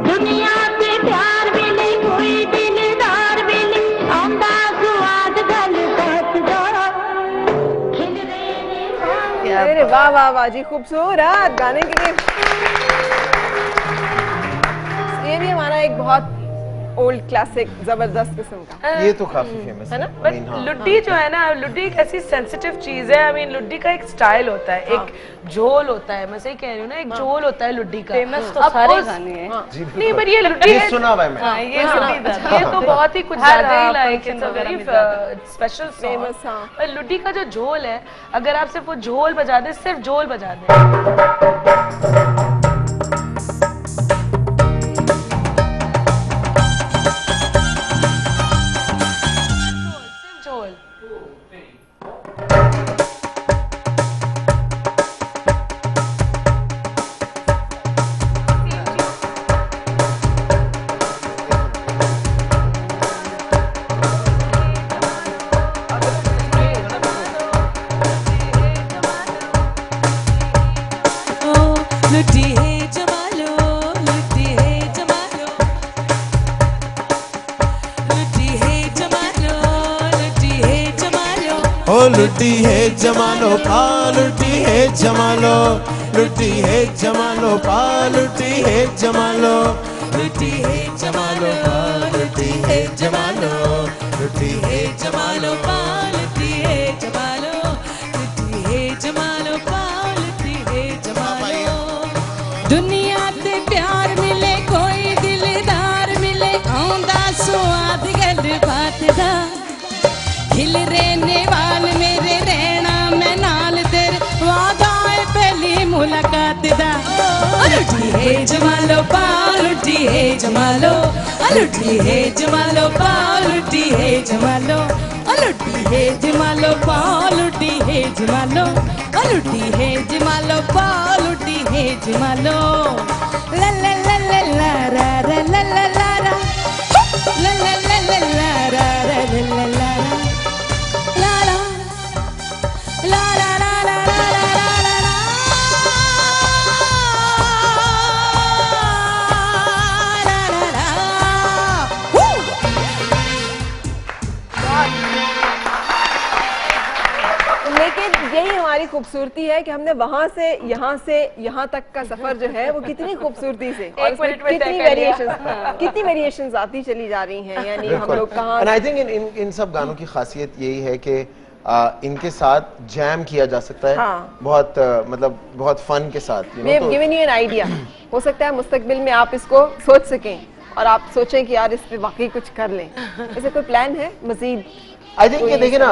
दुनिया से प्यार मिले कोई दिलदार मिले आंदा स्वाद गल बात दा खिल रहे अरे वाह वाह वाह जी, खूबसूरत गाने के लिए। ये भी हमारा एक बहुत ओल्ड क्लासिक जबरदस्त किस्म का ये तो काफी फेमस है ना? बट Main, हाँ। लुड्डी जो है ना, लुड्डी एक ऐसी सेंसिटिव चीज है। आई मीन लुड्डी का एक स्टाइल होता है, एक झोल होता है, मैं सही कह रही हूँ ना, एक झोल होता है लुड्डी का। फेमस तो अब सारे उस- गाने हैं। जी, बिल्कुल। नहीं पर ये लुड्डी ये है, सुना हुआ है मैंने। हाँ, ये सुनी था। ये तो बहुत ही कुछ हर, ज्यादा ही लाइक function इट्स अ वगैरह वेरी में जाता स्पेशल Famous, सॉन्ग। हाँ। पर लुड्डी का जो झोल है, अगर आप सिर्फ वो झोल बजा दे, सिर्फ झोल बजा दे, सिर्फ झोल। लुटी है जमालो, लुटी है जमालो, लुटी है जमालो, लुटी है जमालो। ओ लुटी है जमालो पा लुटी है जमालो लुटी है जमालो पा लुटी है जमालो लुटी है जमालो लुटी है जमालो लुटी है जमालो लुटी है जमालो लुटी है जमालो लुटी है जमालो दुनिया ते प्यार मिले कोई दिलदार मिले आंदा स्वाद गल बात दा खिल रहने वाल मेरे रहना मैं नाल तेरे वादा है पहली मुलाकात दा लुटी है जमालो लुटी है जमालो लुटी है जमालो लुटी है जमालो लुटी है जमालो लुटी है जमालो लुटी है जमालो लुटी है जमालो ला ला ला ला ला रा रा ला ला ला रा ला ला ला ला ला रा रा ला ला ला ला ला ला ला ला लेकिन यही हमारी खूबसूरती है कि हमने वहां से यहाँ तक का सफर जो है वो कितनी खूबसूरती से और एक मिनट में कितनी तय कर लिया। कितनी वेरिएशंस आती चली जा रही हैं, यानी हम लोग कहाँ एंड आई थिंक इन सब गानों की खासियत यही है कि इनके साथ जैम किया जा सकता है। हाँ। बहुत मतलब बहुत फन के साथ we have given you an idea. हो सकता है मुस्तकबिल में आप इसको सोच सकें और आप सोचें कि यार इस पे वाकई कुछ कर लें। ऐसे कोई प्लान है मजीद? आई थिंक ये देखिए ना,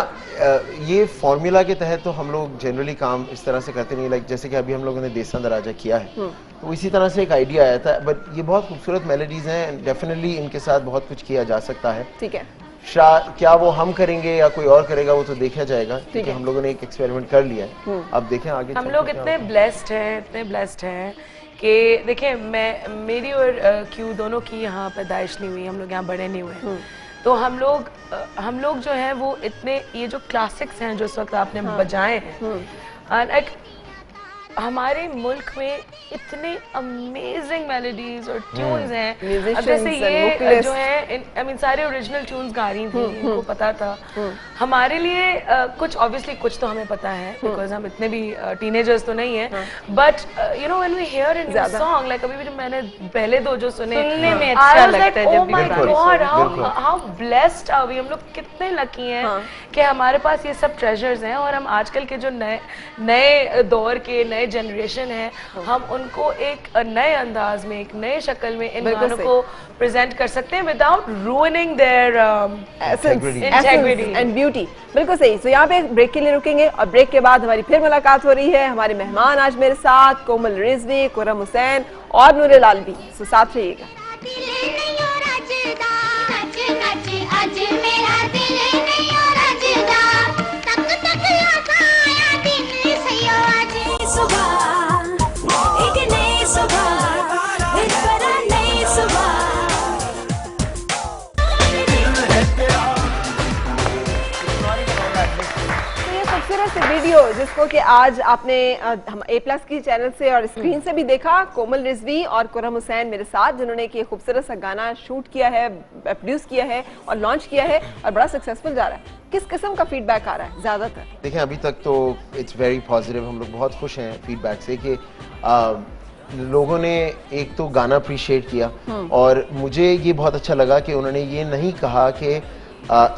ये फॉर्मूला के तहत तो हम लोग जनरली काम इस तरह से करते नहीं, लाइक जैसे कि अभी हम लोगों ने देसा दराजा किया है तो इसी तरह से एक आइडिया आया था, बट ये बहुत खूबसूरत मेलोडीज हैं एंड डेफिनेटली इनके साथ बहुत कुछ किया जा सकता है। ठीक है, क्या वो हम करेंगे या कोई और करेगा वो तो देखा जाएगा, क्योंकि हम लोगों ने एक एक्सपेरिमेंट कर लिया है। अब देखें आगे हम लोग इतने ब्लेस्ड हैं कि देखिए मेरी और क्यू दोनों की यहाँ पैदाइश नहीं हुई, हम लोग यहाँ बड़े नहीं हुए। तो हम लोग जो हैं वो इतने ये जो क्लासिक्स हैं जो इस वक्त आपने बजाए हैं, लाइक हमारे मुल्क में इतने अमेजिंग मेलोडीज और ट्यून्स हैं। अब जैसे ये जो है आई मीन सारे ओरिजिनल ट्यून्स गा रही थी, इनको पता था। हमारे लिए कुछ ऑब्वियसली कुछ तो हमें पता है बिकॉज हम इतने भी टीनेजर्स तो नहीं है, but you know when we hear in song like अभी भी जो मैंने पहले दो जो सुने में अच्छा लगता है जब my God how blessed are we, हम लोग कितने लकी हैं कि हमारे पास ये सब ट्रेजर्स हैं। और हम आजकल के जो नए दौर के नए जनरेशन है, हम उनको एक नए अंदाज में एक नए शक्ल में इन गानों को प्रेजेंट कर सकते हैं without ruining their integrity and beauty. बिल्कुल सही। सो यहाँ पे एक ब्रेक के लिए रुकेंगे और ब्रेक के बाद हमारी फिर मुलाकात हो रही है। हमारे मेहमान आज मेरे साथ कोमल रिजवी, खुर्रम हुसैन और नूरे लाल भी। सो साथ रहिएगा। वीडियो जिसको कि आज आपने हम A+ की चैनल से और स्क्रीन से भी देखा, कोमल रिजवी और खुर्रम हुसैन मेरे साथ, जिन्होंने कि खूबसूरत सा गाना शूट किया है, प्रोड्यूस किया है और लॉन्च किया है और बड़ा सक्सेसफुल जा रहा है। किस किस्म का फीडबैक आ रहा है ज्यादातर? देखें अभी तक तो इट्स वेरी पॉजिटिव, हम लोग बहुत खुश हैं फीडबैक से कि लोगों ने एक तो गाना अप्रिशिएट किया और मुझे ये बहुत अच्छा लगा कि उन्होंने ये नहीं कहा कि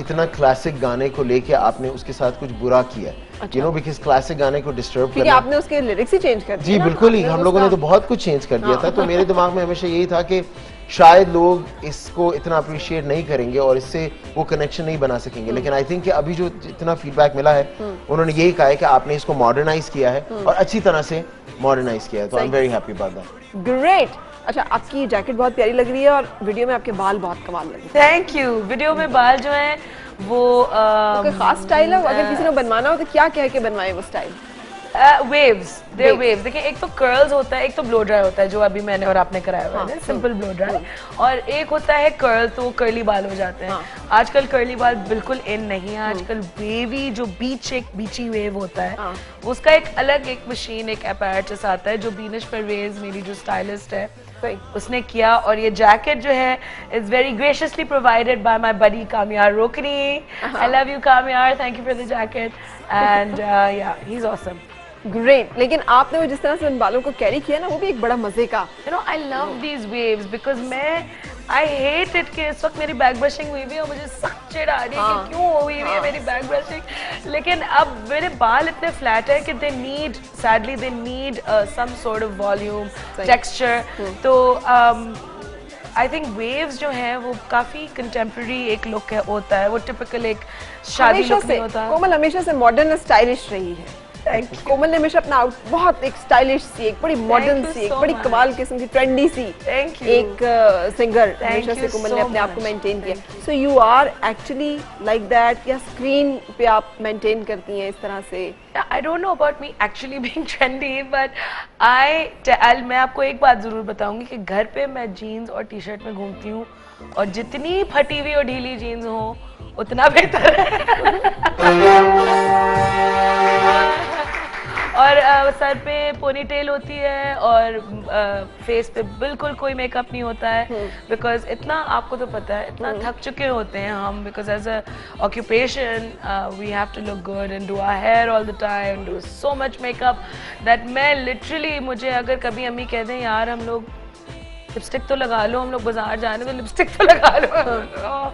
इतना क्लासिक गाने को लेके आपने उसके साथ कुछ बुरा किया, यू नो, बिकॉज़ क्लासिक गाने को डिस्टर्ब करना, आपने उसके लिरिक्स ही चेंज कर दिए। जी बिल्कुल ही, हम लोगों ने तो बहुत कुछ चेंज कर दिया था। तो मेरे दिमाग में हमेशा यही था कि शायद लोग इसको इतना अप्रिशिएट नहीं करेंगे और इससे वो कनेक्शन नहीं बना सकेंगे, लेकिन आई थिंक कि अभी जो जितना फीडबैक मिला है उन्होंने यही कहा है कि आपने इसको मॉडर्नाइज किया है और अच्छी तरह से मॉडर्नाइज किया है, तो I am very happy about that. Great. अच्छा, आपकी जैकेट बहुत प्यारी लग रही है और वीडियो में आपके बाल बहुत कमाल लग रहे थैंक यू। वीडियो में बाल जो हैं वो कोई खास स्टाइल है? अगर किसी ने बनवाना हो तो क्या कह के बनवाए वो स्टाइल? Waves, there waves. देखिए एक तो कर्ल्स होता है, एक तो ब्लो ड्राई होता है जो अभी मैंने और आपने कराया हुआ है, सिंपल ब्लो ड्राई, और एक होता है कर्ल, तो कर्ली बाल हो जाते हैं। आजकल कर्ली बाल बिल्कुल इन नहीं है, आजकल वेवी जो बीची वेव होता है उसका एक अलग एक मशीन एक अपैरेटस आता है जो बीनिश परवेज मेरी जो स्टाइलिस्ट है उसने किया। और ये जैकेट जो है is very graciously provided by my buddy Kamyar Rokni. I love you Kamyar, thank you for the jacket and yeah he is awesome. Great. लेकिन आपने वो जिस तरह से उन बालों को कैरी किया ना, वो भी एक बड़ा मजे का। You know, I love these waves because I hate it कि इस वक्त मेरी बैक ब्रशिंग हुई हुई है और मुझे सख्त चिढ़ आ रही है कि क्यों हुई हुई है मेरी बैक ब्रशिंग। लेकिन अब मेरे बाल इतने फ्लैट है कि sadly they need some sort of volume, texture। तो आई थिंक वेव्स जो हैं वो काफी कंटेम्प्रेरी एक लुक होता है, वो टिपिकल एक शादी लुक नहीं होता। कोमल हमेशा से मॉडर्न स्टाइलिश रही है। कोमल ने हमेशा अपना बहुत एक स्टाइलिश सी, एक बड़ी मॉडर्न सी, एक बड़ी कमाल किस्म की ट्रेंडी सी एक सिंगर हमेशा से कोमल ने अपने आप को मेंटेन किया। So you are actually like that, या स्क्रीन पे आप मेंटेन करती हैं इस तरह से? I don't know about me actually being trendy, but मैं आपको एक बात जरूर बताऊंगी कि घर पे मैं जीन्स और टी शर्ट में घूमती हूँ, और जितनी फटी हुई और ढीली जीन्स हो उतना बेहतर है। और सर पे पोनीटेल होती है और फेस पे बिल्कुल कोई मेकअप नहीं होता है, बिकॉज इतना आपको तो पता है इतना थक चुके होते हैं हम, because as a occupation we have to look good and do our hair all the time, do so much makeup that मैं लिटरली, मुझे अगर कभी अम्मी कह दें यार हम लोग लिपस्टिक तो लगा लो, हम लोग बाजार जाने तो लिपस्टिक तो लगा लो,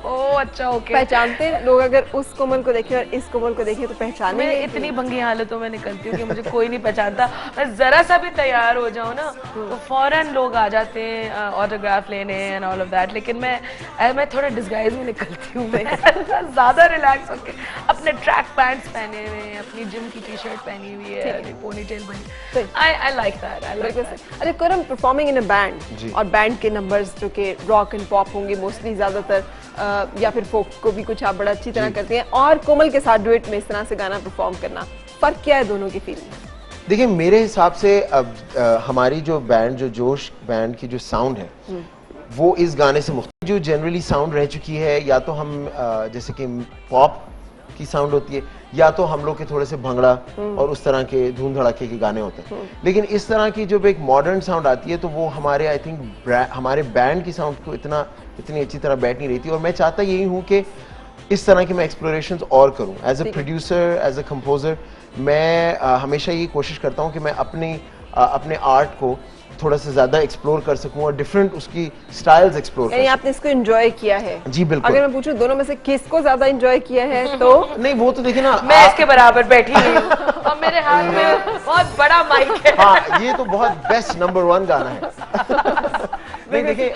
ओह अच्छा ओके। पहचानते हैं लोग अगर उस कोमल को देखें और इस कोमल को देखें तो पहचाने? मैं इतनी भंगी हालतों में निकलती हूँ कि मुझे कोई नहीं पहचानता। मैं जरा सा भी तैयार हो जाऊँ ना तो फौरन लोग आ जाते हैं ऑटोग्राफ लेने एंड ऑल ऑफ दैट। लेकिन मैं थोड़ा डिस्गाइज में निकलती हूँ, मैं ज्यादा रिलैक्स होकर अपने ट्रैक पैंट्स पहने हुए, अपनी जिम की टी शर्ट पहनी हुई है, पोनीटेल बनी। I like that. अरे करम परफॉर्मिंग इन अ बैंड, और बैंड के नंबर्स जो कि रॉक एंड पॉप होंगे मोस्टली ज्यादातर, या फिर फोक को भी कुछ आप बड़ा अच्छी तरह करते हैं, और कोमल के साथ डुएट में इस तरह से गाना परफॉर्म करना, फर्क क्या है दोनों की फील में? देखिए मेरे हिसाब से अब हमारी जो बैंड, जो जोश बैंड की जो साउंड है वो इस गाने से मुख्तलिफ जो जनरली साउंड रह चुकी है, या तो हम जैसे कि पॉप की साउंड होती है, या तो हम लोग के थोड़े से भंगड़ा और उस तरह के धूम धड़ाके के गाने होते हैं। लेकिन इस तरह की जब एक मॉडर्न साउंड आती है तो वो हमारे आई थिंक हमारे बैंड की साउंड को इतनी अच्छी तरह बैठ नहीं रही थी। और मैं चाहता यही हूँ कि इस तरह के मैं एक्सप्लोरेशंस और करूँ as a producer, as a composer. मैं हमेशा ये कोशिश करता हूँ कि मैं अपने आर्ट को थोड़ा सा ज्यादा एक्सप्लोर कर सकूं और डिफरेंट उसकी स्टाइल्स एक्सप्लोर कर सकूं। आपने इसको एंजॉय किया है? जी बिल्कुल। अगर मैं पूछूं दोनों में से किसको ज्यादा एंजॉय किया है तो नहीं, वो तो देखिए ना, मैं इसके बराबर बैठी हुई हूं और मेरे हाथ में बहुत बड़ा माइक है। हाँ, ये तो बहुत बेस्ट नंबर 1 गाना है। नहीं देखिए,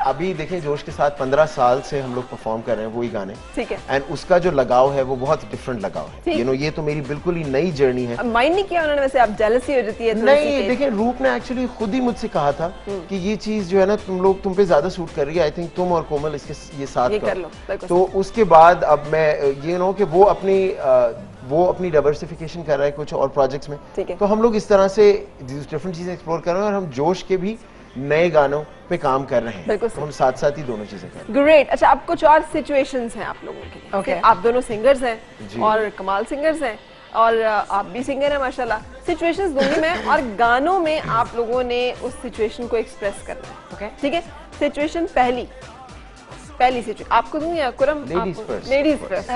अभी देखें जोश के साथ 15 साल से हम लोग परफॉर्म कर रहे हैं वही गाने, ठीक है, एंड उसका जो लगाव है वो बहुत डिफरेंट लगाव है। ये तो मेरी बिल्कुल ही नई जर्नी है। माइंड नहीं किया उन्होंने? वैसे आप जेलसी हो जाती है? नहीं देखिए, रूप ने एक्चुअली खुद ही मुझसे कहा था कि ये चीज जो है ना तुम पे ज्यादा सूट कर रही है, आई थिंक तुम और कोमल इसके ये साथ कर लो। तो उसके बाद अब मैं ये नो कि वो अपनी डाइवर्सिफिकेशन कर रहा है कुछ और प्रोजेक्ट्स में, तो हम लोग इस तरह से डिफरेंट चीजें एक्सप्लोर कर रहे हैं और हम जोश के भी नए गानों पे काम कर रहे हैं, तो हम साथ साथ ही दोनों चीजें कर रहे हैं। ग्रेट। अच्छा, अब कुछ और सिचुएशंस हैं आप लोगों की। okay. आप दोनों सिंगर्स हैं और कमाल सिंगर्स हैं, और आप भी सिंगर हैं माशाल्लाह। सिचुएशंस दूंगी मैं, और गानों में आप लोगों ने उस सिचुएशन को एक्सप्रेस करना है, ठीक है? सिचुएशन पहली सिचुएशन आपको दूं या कुरम? Ladies first.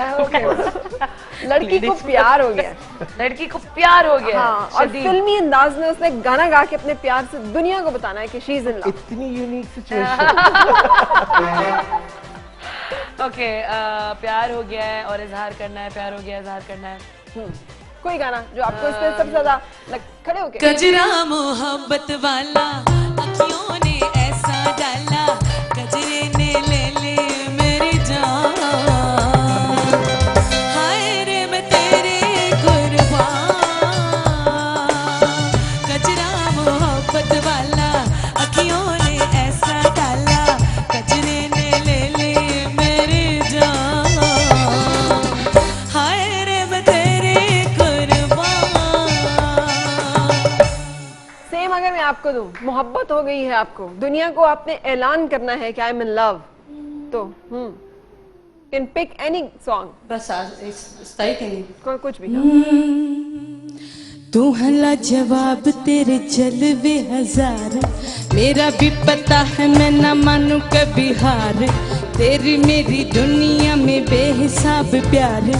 लड़की को प्यार हो गया, लड़की को प्यार हो गया, हाँ, और फिल्मी अंदाज में उसने गाना गा के अपने प्यार से दुनिया को बताना है कि शी इज इन लव। इतनी यूनिक सिचुएशन। ओके, प्यार हो गया है और इजहार करना है, प्यार हो गया इजहार करना है। कोई गाना जो आपको इस पे सबसे ज्यादा खड़े होके? कजरा मोहब्बत वाला अखियों ने ऐसा डाला, कजरे ने ले ले मेरी जान, हाय रे मैं तेरे कुर्बान, कजरा मोहब्बत वाला अखियों ने ऐसा डाला, कजरे ने ले ले मेरी जान, हाय रे मैं तेरे कुर्बान। सेम अगर मैं आपको दूं, मोहब्बत हो गई है आपको, दुनिया को आपने ऐलान करना है कि आई एम इन लव, तो कैन पिक एनी सॉन्ग, बस कोई कुछ भी। तू हला जवाब तेरे जलवे हजार, मेरा भी पता है मैं न मानू कभी हार, तेरी मेरी दुनिया में बेहिसाब प्यार,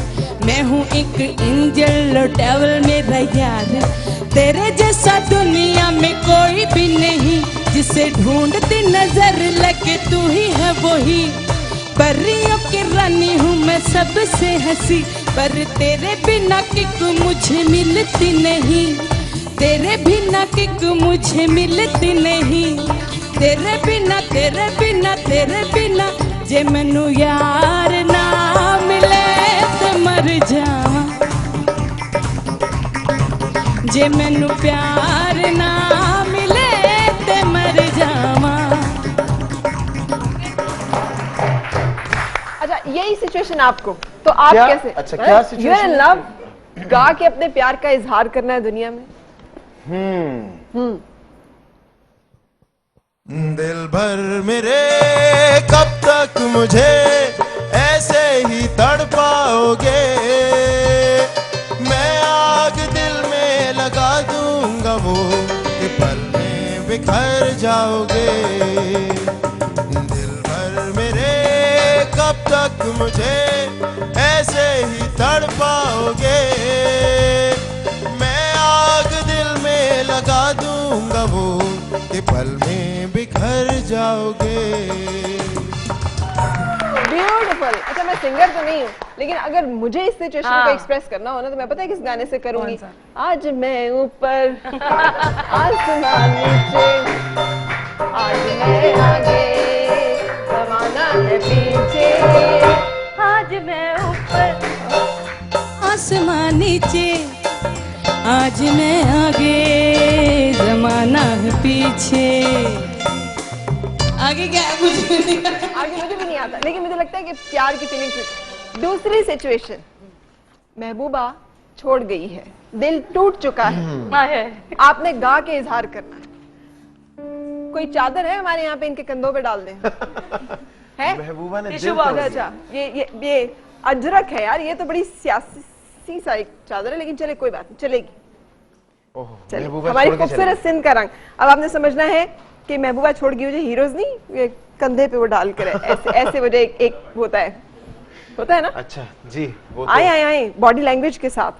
मैं हूँ एक एंजल और डेविल मेरा यार, तेरे जैसा दुनिया में कोई भी नहीं, जिसे ढूंढती नजर लगे तू ही है वही। परियों की रानी हूँ मैं सबसे हंसी, पर तेरे बिना किक मुझे मिलती नहीं, तेरे बिना किक मुझे मिलती नहीं, तेरे बिना तेरे बिना तेरे बिना जे मैनू यार ना मिले ते मर जावां, जे मैनू प्यार ना मिले ते मर जावां। अच्छा, यही सिचुएशन आपको, तो आप क्या? कैसे? अच्छा, क्या situation you are in love, गा के अपने प्यार का इजहार करना है दुनिया में। दिल भर मेरे कब तक मुझे ऐसे ही तड़पाओगे, मैं आग दिल में लगा दूंगा वो कि पल में बिखर जाओगे। दिल भर मेरे कब तक मुझे ऐसे ही तड़पाओगे, मैं आग दिल में लगा दूंगा वो कि पल में बिखर जाओगे। ब्यूटीफुल। अच्छा, मैं सिंगर तो नहीं हूँ, लेकिन अगर मुझे इस सिचुएशन को एक्सप्रेस करना हो ना, तो मैं पता है किस गाने से करूंगी? आज मैं ऊपर आसमान नीचे, आज मैं आगे जमाना है पीछे, आज मैं ऊपर आसमान नीचे, आज मैं आगे जमाना है पीछे। आगे क्या है मुझे नहीं आता। आगे मुझे भी नहीं आता, लेकिन मुझे लगता है कि प्यार की फीलिंग। दूसरी सिचुएशन, महबूबा छोड़ गई है, दिल टूट चुका है, आपने गा के इजहार करना है। कोई चादर है हमारे यहाँ पे, इनके कंधों पे डाल दें? है महबूबा ने अच्छा, ये अजरक है यार, ये तो बड़ी सियासी सा एक चादर है, लेकिन चले कोई बात नहीं, चलेगी। चले, हमारी खूबसूरत सिंध का रंग। अब आपने समझना है कि महबूबा छोड़ गई, मुझे हीरोज नहीं, ये कंधे पे वो डाल कर ऐसे ऐसे मुझे एक होता है ना। अच्छा जी, वो आए आए आए बॉडी लैंग्वेज के साथ।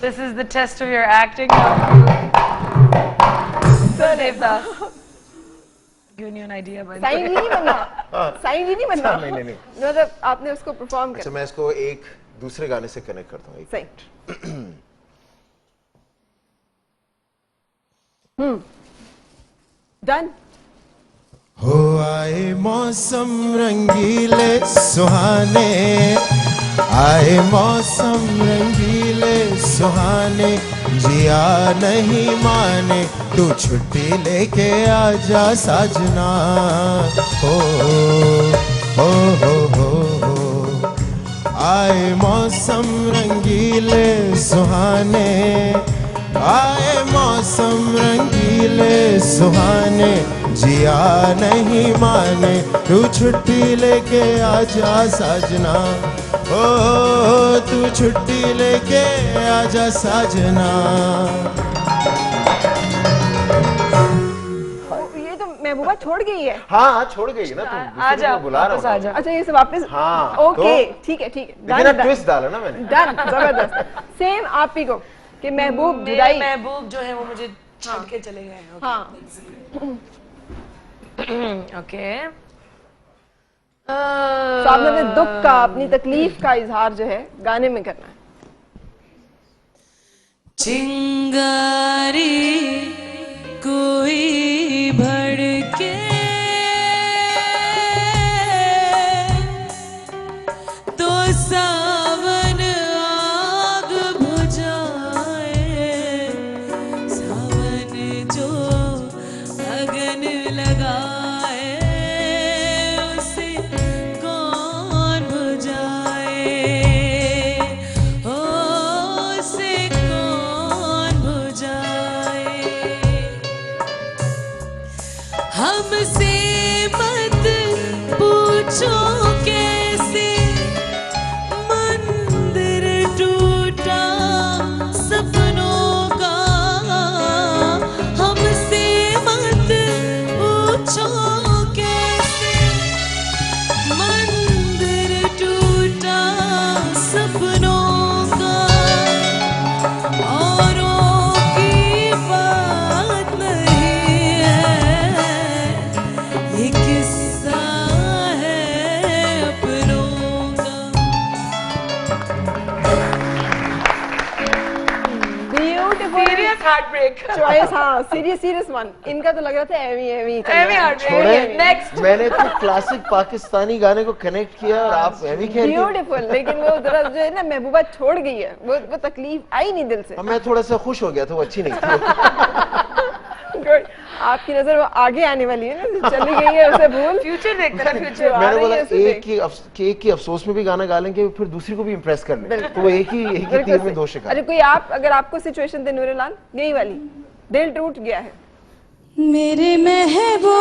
This is the test of your acting. So Devdas, giving you an idea. Sign नहीं बनना, साइन नहीं बनना। नहीं। मतलब आपने उसको परफॉर्म कर। अच्छा, मैं इसको एक दूसरे गाने से कनेक्ट करता हूँ। सही। डन। हो आए मौसम रंगीले सुहाने, आए मौसम रंगीले सुहाने, जिया नहीं माने तू छुट्टी लेके आजा साजना। हो आए मौसम रंगीले सुहाने, आए मौसम रंगीले सुहाने, जिया नहीं माने तू छुट्टी लेके आजा साजना। ओ तू छुट्टी लेके आजा साजना। ये तो महबूबा छोड़ गई है। हाँ, छोड़ गई ना, तुम आजा, बुला रहा हूँ। अच्छा, ये सब वापस। हाँ, ओके, ठीक है ठीक है, लेकिन ट्विस्ट डाला ना मैंने। डन, जबरदस्त। सेम आप ही को कि महबूब जुदाई, महबूब जो है वो मुझे छोड़ के चले गए हैं। हाँ। ओके। तो आपने अपने दुख का, अपनी तकलीफ का इजहार जो है गाने में करना है। चिंगारी कोई भड़के तो सावन आग बुझाए, सावन जो अगन लगाए उसे कौन बुझाए, हो उसे कौन बुझाए। हमसे मत पूछो कैसे मंदिर टूटा सपनों का, हमसे मत पूछो कैसे मंदिर टूटा heartbreak. चॉइस हाँ सीरियस वन इनका तो लग रहा था एवी heartbreak. Next. मैंने तो क्लासिक पाकिस्तानी गाने को कनेक्ट किया और आप एवी कह रही हैं। ब्यूटीफुल लेकिन वो जरा जो है ना महबूबा छोड़ गई है वो तकलीफ आई नहीं दिल से। मैं थोड़ा सा खुश हो गया था, वो अच्छी नहीं थी। गुड आपकी नजर वो आगे आने वाली है ना, चली गई है उसे भूल। फ्यूचर देखता है फ्यूचर। मैंने बोला एक ही अफसोस में भी गाना गा लेंगे फिर दूसरी को भी इम्प्रेस कर ले, तो वो एक ही तीर में दो शिकार। अरे कोई अगर आपको सिचुएशन दे नूरेलाल यही वाली, दिल टूट गया है। मेरे महबूब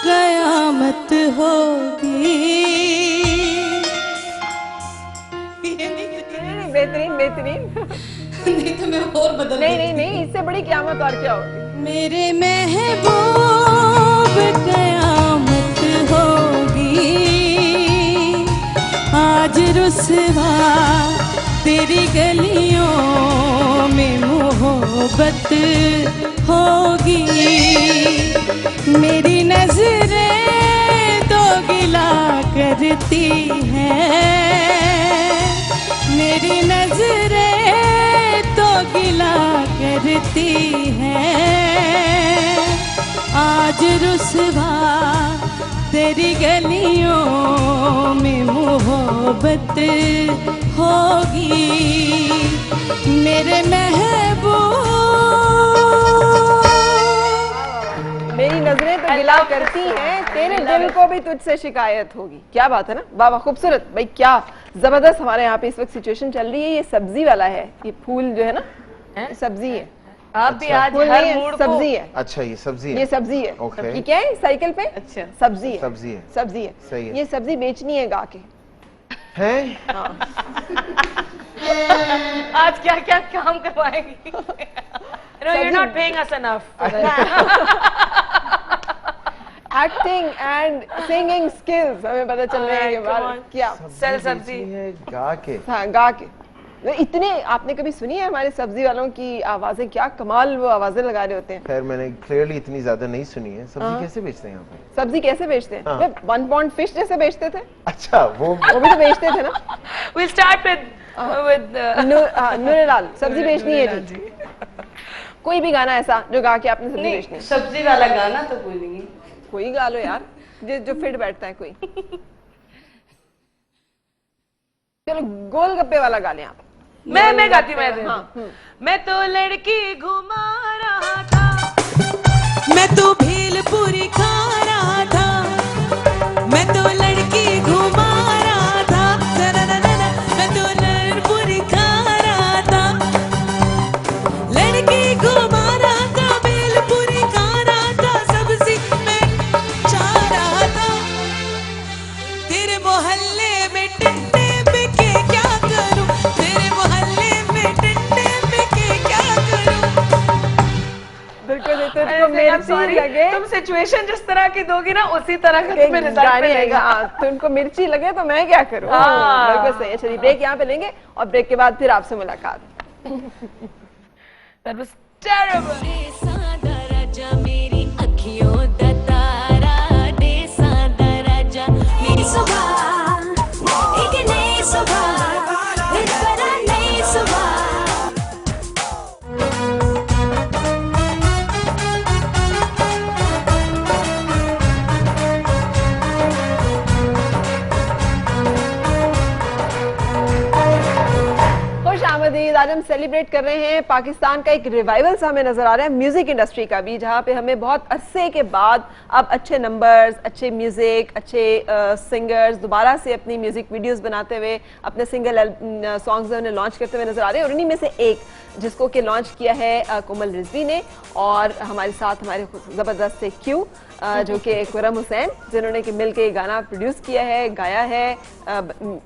कयामत होगी। बेहतरीन नहीं तो मैं और बदल नहीं इससे बड़ी क़यामत और क्या होगी। मेरे महबूब कयामत होगी, आज रुसवा तेरी गलियों में मोहब्बत होगी। मेरी नजरें तो गिला करती हैं, मेरी नजरें तो गिला करती हैं। आज रुसवा तेरी गलियों में मोहब्बत होगी। मेरे महबूब मेरी नजरें तो गिला करती हैं, तेरे दिल को भी तुझसे शिकायत होगी। क्या बात है ना, वाह खूबसूरत भाई, क्या जबरदस्त। हमारे यहाँ पे इस वक्त सिचुएशन चल रही है, ये सब्जी वाला है, ये फूल जो है ना सब्जी है। आप भी आज फूल हर नहीं है, मूड को सब्जी है। अच्छा ये सब्जी है, ये सब्जी है। Okay. ये क्या है साइकिल पे? अच्छा सब्जी है, सब्जी है, सब्जी है, सही है। ये सब्जी बेचनी है गा के। हैं? आज क्या क्या काम करवाएंगी? No, you're not paying us enough. Acting and singing skills हमें पता चल रहे हैं के बाद क्या सेल सब्जी है गा के। हाँ गा के। इतने आपने कभी सुनी है हमारे सब्जी वालों की आवाजें? क्या कमाल वो आवाजें लगा रहे होते हैं। खैर मैंने क्लियरली इतनी ज्यादा नहीं सुनी है। सब्जी कैसे बेचते हैं यहाँ पे? सब्जी कैसे बेचते हैं? हाँ। 1 पाउंड फिश जैसे बेचते थे। अच्छा वो भी तो बेचते थे ना। We'll start with नूरेलाल सब्जी बेचनी है जी। कोई भी गाना ऐसा जो गा के आपने सब्जी बेचनी है। सब्जी वाला गाना तो कोई नहीं, कोई गा लो यार जो फिट बैठता है कोई। चलो गोलगप्पे वाला गा लें आप। मैं गाती हूँ। हाँ, मैं तो लड़की घुमा रहा था, मैं तो भेलपुरी खा रहा था, मैं तो लड़की घुमा रहा था, मैं तो भेलपुरी खा रहा था, लड़की घुमा रहा था, भेलपुरी खा रहा था, सब्जी में चाह रहा था, तेरे मोहल्ले में टिंडे बिके क्या करूं, तेरे मोहल्ले में टिंडे बिके क्या करूं। बिल्कुल तुमको मिर्ची लगे, तुम सिचुएशन जिस तरह की दोगी ना उसी तरह का तुम्हें रिजल्ट मिलेगा। तुमको मिर्ची लगे तो मैं क्या करूं। बिल्कुल सही है। चलिए ब्रेक यहाँ पे लेंगे और ब्रेक के बाद फिर आपसे मुलाकात। That was terrible. मेरी अखियों दा तारा दे सादा राजा, मेरी सुबह एक नई सुबह, एक बड़ा नई सुबह। आज हम सेलिब्रेट कर रहे हैं पाकिस्तान का एक रिवाइवल सा हमें नजर आ रहा है म्यूजिक इंडस्ट्री का भी, जहां पे हमें बहुत अरसे के बाद अब अच्छे नंबर्स, अच्छे म्यूजिक, अच्छे सिंगर्स दोबारा से अपनी म्यूजिक वीडियोस बनाते हुए अपने सिंगल सॉन्ग्स उन्हें लॉन्च करते हुए नजर आ रहे हैं। और उन्हीं में से एक जिसको कि लॉन्च किया है कोमल रिजवी ने, और हमारे साथ हमारे ज़बरदस्त से क्यू जो कि खुरम हुसैन, जिन्होंने कि मिल के ये गाना प्रोड्यूस किया है, गाया है,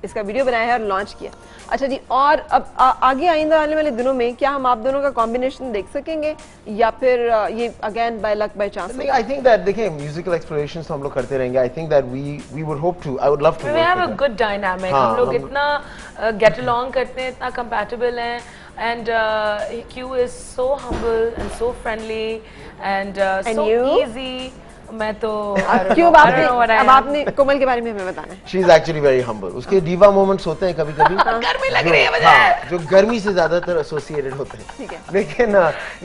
इसका वीडियो बनाया है और लॉन्च किया। अच्छा जी, और अब आगे आइंदा आने वाले दिनों में क्या हम आप दोनों का कॉम्बिनेशन देख सकेंगे या फिर ये again by luck by chance? I think that देखिए म्यूजिकल एक्सप्लोरेशंस हम लोग करते रहेंगे। I think that we would hope to, I would love to, we have a good dynamic. हम लोग इतना गेट अलोंग करते हैं, इतना कंपैटिबल हैं, and Q is so humble and so friendly and so easy. मैं तो क्यों अब आपने कोमल के बारे में हमें बताना है। She is actually very humble. उसके डीवा मोमेंट्स होते हैं कभी कभी, गर्मी लग रही है मुझे। हाँ, जो गर्मी से ज्यादातर एसोसिएटेड होते हैं। ठीक है। लेकिन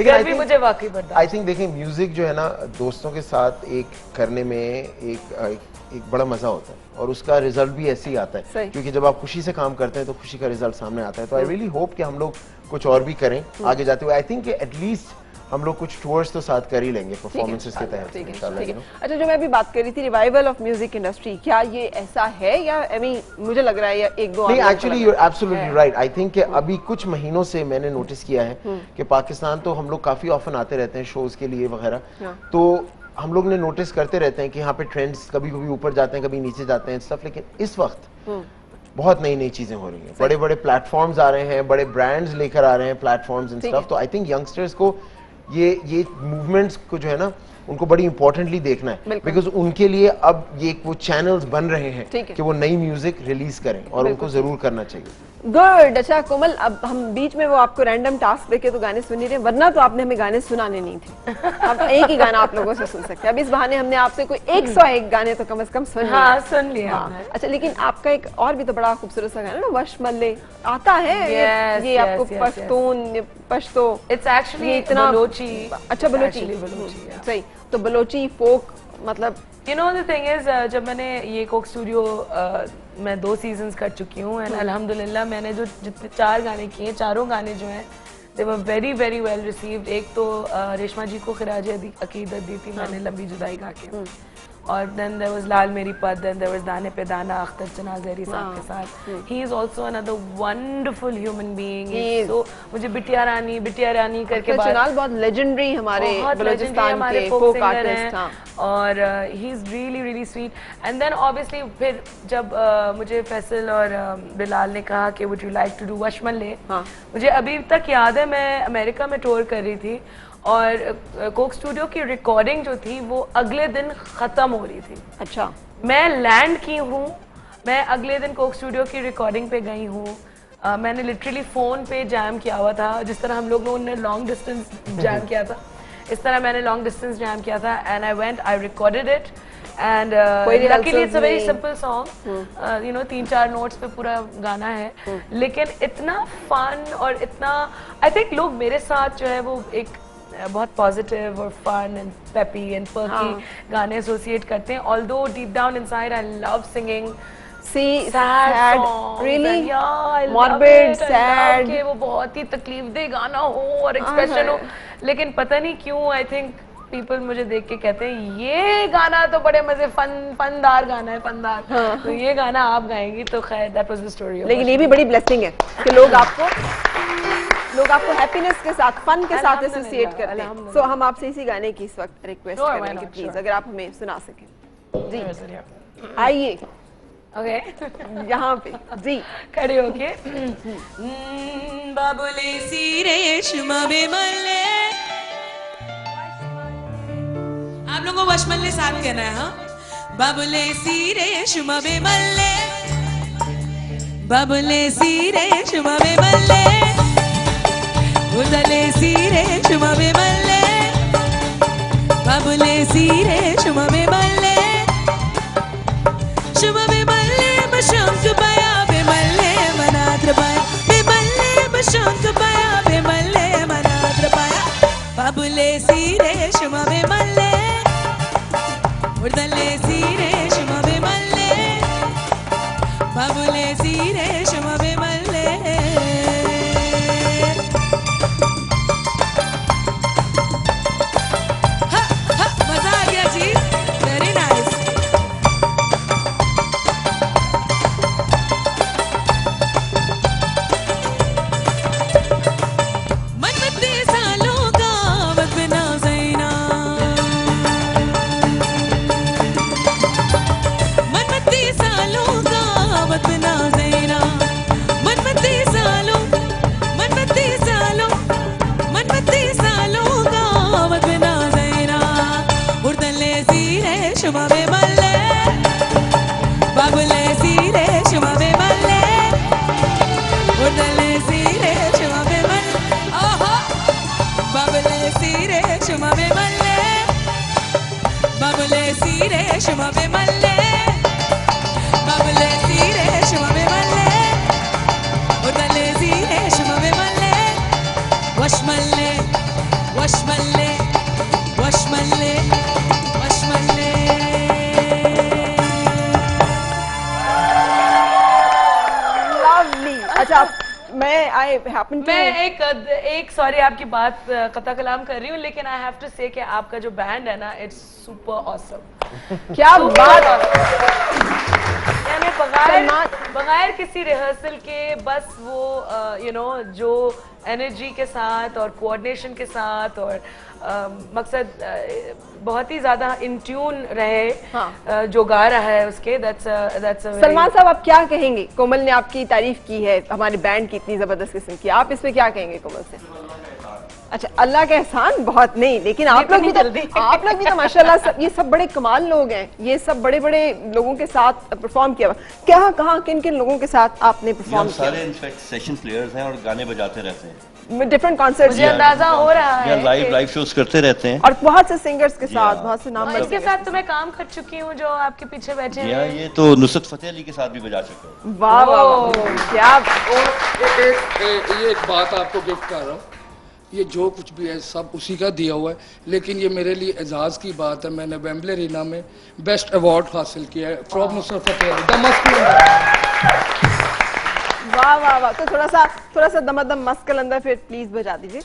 गर्मी मुझे वाकई बर्दाश्त। आई थिंक देखिए म्यूजिक जो है ना दोस्तों के साथ एक करने में एक बड़ा मजा होता है और उसका रिजल्ट भी ऐसे ही आता है, क्योंकि जब आप खुशी से काम करते हैं तो खुशी का रिजल्ट सामने आता है। तो आई रियली होप कि हम लोग कुछ और भी करें आगे जाते हुए। आई थिंक एटलीस्ट हम लोग कुछ टूर्स तो साथ कर ही लेंगे परफॉर्मेंसेस के तहत इंशाल्लाह। अच्छा, जो मैं अभी बात कर रही थी रिवाइवल ऑफ म्यूजिक इंडस्ट्री, क्या ये ऐसा है या मुझे लग रहा है या एक दो नहीं, actually you are absolutely right. I think अभी कुछ महीनों से मैंने नोटिस किया है कि पाकिस्तान तो हम लोग काफी ऑफन आते रहते हैं शोज के लिए वगैरह, तो हम लोग ने नोटिस करते रहते हैं कि यहाँ पे ट्रेंड्स कभी कभी ऊपर जाते हैं कभी नीचे जाते हैं स्टफ, लेकिन इस वक्त बहुत नई नई चीजें हो रही हैं। बड़े बड़े प्लेटफॉर्म्स आ रहे हैं, बड़े ब्रांड्स लेकर आ रहे हैं प्लेटफॉर्म्स एंड स्टफ। तो आई थिंक यंगस्टर्स को ये मूवमेंट्स को जो है ना उनको बड़ी इंपॉर्टेंटली देखना है, बिकॉज उनके लिए अब ये वो चैनल्स बन रहे हैं कि वो नई म्यूजिक रिलीज करें और उनको जरूर करना चाहिए। गुड। अच्छा कोमल, अब हम बीच में वो आपको रैंडम टास्क देके तो गाने सुन नहीं रहे, वरना तो आपने हमें गाने सुनाने नहीं थे। अब एक ही गाना आप लोगों से सुन सकते हैं। अब इस बहाने हमने आपसे कोई 101 गाने तो कम से कम सुन लिया। हाँ, सुन लिया। हाँ। अच्छा, लेकिन आपका एक और भी तो बड़ा खूबसूरत सा गाना ना, वशमल्ले आता है। ये आपको पश्तून पश्तो, इट्स एक्चुअली इतना बलोची। अच्छा, बलोची सही। तो बलोची फोक मतलब You know the thing is, जब मैंने ये कोक स्टूडियो मैं 2 सीजन्स कर चुकी हूँ एंड अल्हम्दुलिल्लाह मैंने जो जितने 4 गाने किए, चारों गाने जो हैं they were very very well received। एक तो रेशमा जी को खिराज अकीदत दी थी मैंने लंबी जुदाई गा के, और then there was लाल मेरी पद, then there was दाने पे दाना अख्तर चनाज़ेरी साहब के साथ। He is also another wonderful human being। So मुझे बिटिया रानी करके चनाल बहुत लेजेंडरी हमारे बलूचिस्तान के फोक आर्टिस्ट हैं, और he is really really sweet। and then obviously फिर जब मुझे फैसल और बिलाल ने कहा कि would you like to do वशमल्ले, मुझे अभी तक याद है मैं अमेरिका में टूर कर रही थी और कोक स्टूडियो की रिकॉर्डिंग जो थी वो अगले दिन खत्म हो रही थी। अच्छा, मैं लैंड की हूँ, मैं अगले दिन कोक स्टूडियो की रिकॉर्डिंग पे गई हूँ। मैंने लिटरली फोन पे जैम किया हुआ था, जिस तरह हम लोगों ने लॉन्ग डिस्टेंस जैम किया था, इस तरह मैंने लॉन्ग डिस्टेंस जैम किया था and I went, I recorded it and luckily it's a very simple song, you know 3-4 notes पे पूरा गाना है, लेकिन इतना फन और इतना आई थिंक लोग मेरे साथ जो है वो एक बहुत पॉजिटिव और fun and peppy and perky गाने एसोसिएट करते हैं। Although deep down inside I love singing sad, really morbid, sad, कि वो बहुत ही तकलीफदेह गाना हो और एक्सप्रेशन हो, लेकिन पता नहीं क्यों आई थिंक पीपल मुझे देख के कहते हैं ये गाना तो बड़े मजे फनदार गाना है, फनदार। तो ये गाना आप गाएंगी तो खैर दैट वाज द स्टोरी। लेकिन ये भी बड़ी ब्लेसिंग है कि लोग आपको हैप्पीनेस के साथ, फन के साथ एसोसिएट करते हैं। सो हम आपसे इसी गाने की इस वक्त रिक्वेस्ट करेंगे प्लीज, अगर आप हमें सुना सकें। जी आइए, ओके यहाँ पे जी खड़े होके। बाबुले सी रेशमा बेमल्ले, आप लोगों को वशमल्ले साथ कहना है। हाँ, बाबुले सी रेशमा बेमल्ले, बाबुले सी रेशमा बेमल्ले, उदले सी रेशमा बेमल्ले, बाबुले सी रेशमा बेमल्ले, शुमा बेमल्ले बशंक बाया बेमल्ले मनात्र बाया, बेमल्ले बशंक बाया बेमल्ले मनात्र बाया, बाबुले सी रेशमा बेमल्ले, उदले सी रेशमा बेमल्ले, बाबुले सी रेशमा बेमल्ले। मजा आ गया जी, वेरी नाइस। मनमती सालों का वक्त बिना ज़ैना, मनमती सालों का वक्त बिना ರೇಷ್ಮ ಮಲ್ಲೆ ಬಬಲೇಸಿ ರೇಷ್ಮ ಮಲ್ಲೆ ಉದಲೇಸಿ ರೇಷ್ಮ ಮಲ್ಲೆ ವಶ್ಮಲ್ಲೆ ವಶ್ಮಲ್ಲೆ ವಶ್ಮಲ್ಲೆ ವಶ್ಮಲ್ಲೆ लवली। अच्छा मैं आई हैपन टू मैं एक सॉरी आपकी बात कता कलाम कर रही हूँ, लेकिन आई हैव टू से कि आपका जो बैंड है ना, इट्स सुपर ऑसम। क्या बात, यानी बगैर किसी रिहर्सल के बस वो यू नो जो एनर्जी के साथ और कोऑर्डिनेशन के साथ और मकसद बहुत ही ज्यादा इन ट्यून रहे। हाँ। जो गा रहा है उसके दैट्स सलमान साहब आप क्या कहेंगे? कोमल ने आपकी तारीफ की है हमारे बैंड की इतनी जबरदस्त किस्म की, आप इस पे क्या कहेंगे कोमल से? अच्छा अल्लाह का एहसान बहुत नहीं, लेकिन आप लोग भी तो माशाल्लाह ये सब बड़े कमाल लोग हैं, ये सब बड़े बड़े लोगों के साथ परफॉर्म किया। क्या कहाँ किन किन लोगों के साथ आपने परफॉर्म किया? सारे इनफैक्ट सेशन प्लेयर्स हैं और गाने बजाते रहते हैं, डिफरेंट कॉन्सर्ट, मुझे अंदाजा हो रहा है लाइव शोज करते रहते हैं और बहुत से सिंगर्स के साथ, बहुत से नाम इसके साथ तो मैं काम कर चुकी हूँ जो आपके पीछे बैठे हैं। ये तो नुसरत फतेह अली के साथ भी बजा चुके हैं। वाह वाह क्या। ये एक बात आपको गिफ्ट कर रहा हूँ, ये जो कुछ भी है सब उसी का दिया हुआ है, लेकिन ये मेरे लिए एजाज की बात है, मैंने वेम्बले अरीना में बेस्ट अवार्ड हासिल किया है फ्रॉम नुसरत फतेह अली, द मस्त कलंदर। वाह वाह वाह, तो थोड़ा सा दमादम मस्त कलंदर फिर प्लीज बजा दीजिए।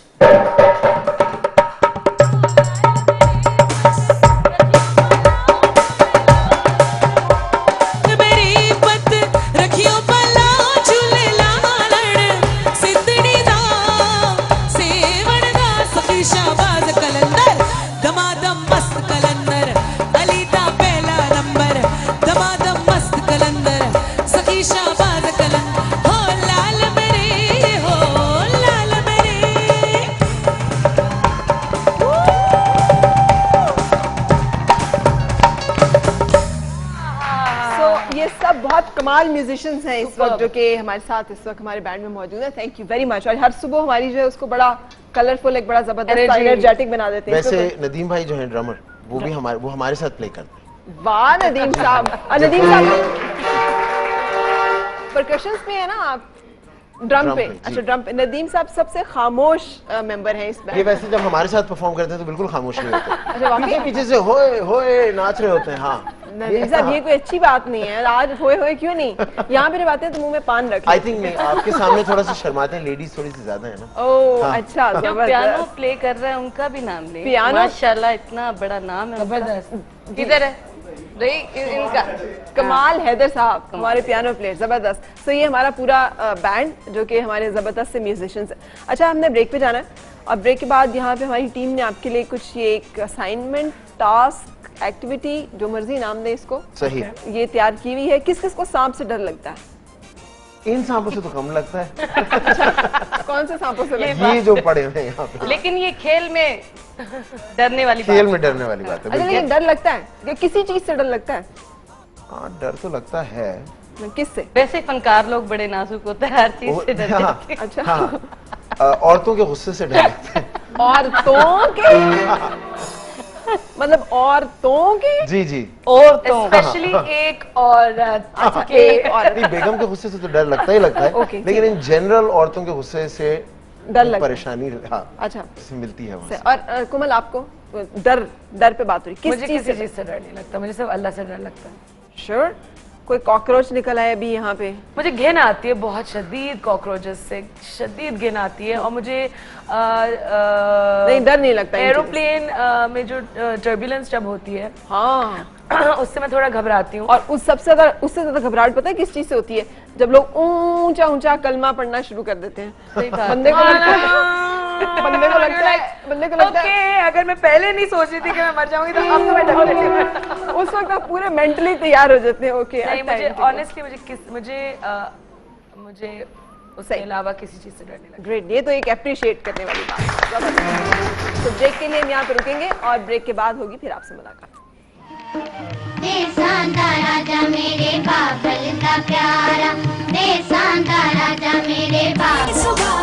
कमाल म्यूजिशियंस हैं इस वक्त जो कि हमारे साथ इस वक्त हमारे बैंड में मौजूद है। Thank you very much. और हर सुबह हमारी जो है उसको बड़ा कलरफुल, एक बड़ा जबरदस्त एनर्जेटिक बना देते हैं। वैसे नदीम भाई जो है ड्रमर, वो हमारे साथ प्ले करते हैं। वाह नदीम साहब, नदीम साहब परकशंस में है ना आप, ड्रम पे। अच्छा ड्रम पे नदीम साहब सबसे खामोश मेंबर हैं इस बैंड। ये वैसे जब हमारे साथ परफॉर्म करते हैं तो बिल्कुल खामोश नहीं होते। अच्छा वाकई पीछे से होए होए नाच रहे होते हैं। हाँ नदीम साहब ये कोई अच्छी बात नहीं है, आज होए होए क्यों नहीं, यहाँ पे बातें तो मुंह में पान रखें। आई थिंक नहीं, आपके सामने थोड़ा सा शर्माते हैं, लेडीज थोड़ी सी ज्यादा है ना। ओह अच्छा, जो पियानो प्ले कर रहे हैं उनका भी नाम ले। पियानो माशाल्लाह इतना बड़ा नाम है, जबरदस्त। किधर है इनका कमाल हैदर साहब, हमारे पियानो प्लेयर जबरदस्त। तो ये हमारा पूरा बैंड जो कि हमारे जबरदस्त से म्यूजिशियंस है। अच्छा हमने ब्रेक पे जाना है और ब्रेक के बाद यहाँ पे हमारी टीम ने आपके लिए कुछ ये एक असाइनमेंट, टास्क, एक्टिविटी, जो मर्जी नाम दे इसको, सही ये तैयार की हुई है। किस किस को सांप से डर लगता है? इन सांपों से तो कम लगता है। कौन से सांपों से लगता है? ये जो पड़े हुए हैं यहाँ पे। लेकिन ये खेल में डरने वाली खेल में डरने वाली बात है। अच्छा लेकिन डर लगता है, किसी चीज से डर लगता है? हाँ डर तो लगता है। किससे? वैसे फनकार लोग बड़े नाजुक होते हैं, हर चीज से डरते हैं। अच्छा हाँ औरतों के गुस्से से डर लगता है। औरतों के मतलब औरतों के? जी जी औरतों, स्पेशली एक औरत। एक औरत। बेगम के गुस्से से तो डर लगता ही लगता है, लेकिन इन जनरल औरतों के गुस्से से डर लगता है, परेशानी हाँ अच्छा मिलती है वहाँ। और कोमल आपको डर पे बात हो रही, मुझे किसी चीज से डर नहीं लगता, मुझे सिर्फ अल्लाह से डर लगता है। श्योर? कोई कॉकरोच निकल आया अभी यहाँ पे? मुझे घिन आती है बहुत शदीद, कॉकरोचेस से शदीद घिन आती है। और मुझे नहीं डर नहीं लगता एरोप्लेन में जो टर्बुलेंस जब होती है, हाँ उससे मैं थोड़ा घबराती हूँ। और उससे ज्यादा घबराहट पता है किस चीज से होती है? जब लोग ऊंचा ऊंचा कलमा पढ़ना शुरू कर देते हैं। बंदे को लगता है अगर मैं पहले नहीं सोच रही थी कि मैं मर जाऊंगी तो अब तो मैं डर उस वक्त आप पूरे मेंटली तैयार हो जाते हैं। ओके नहीं मुझे ऑनेस्टली मुझे उसके अलावा किसी चीज से डर नहीं लगता। ग्रेट, ये तो एक अप्रिशिएट करने वाली बात है। तो ब्रेक के लिए हम यहाँ पे रुकेंगे और ब्रेक के बाद होगी फिर आपसे मुलाकात। देसांदा राजा मेरे बाबल का प्यारा, देसांदा राजा मेरे बाबल। सुबह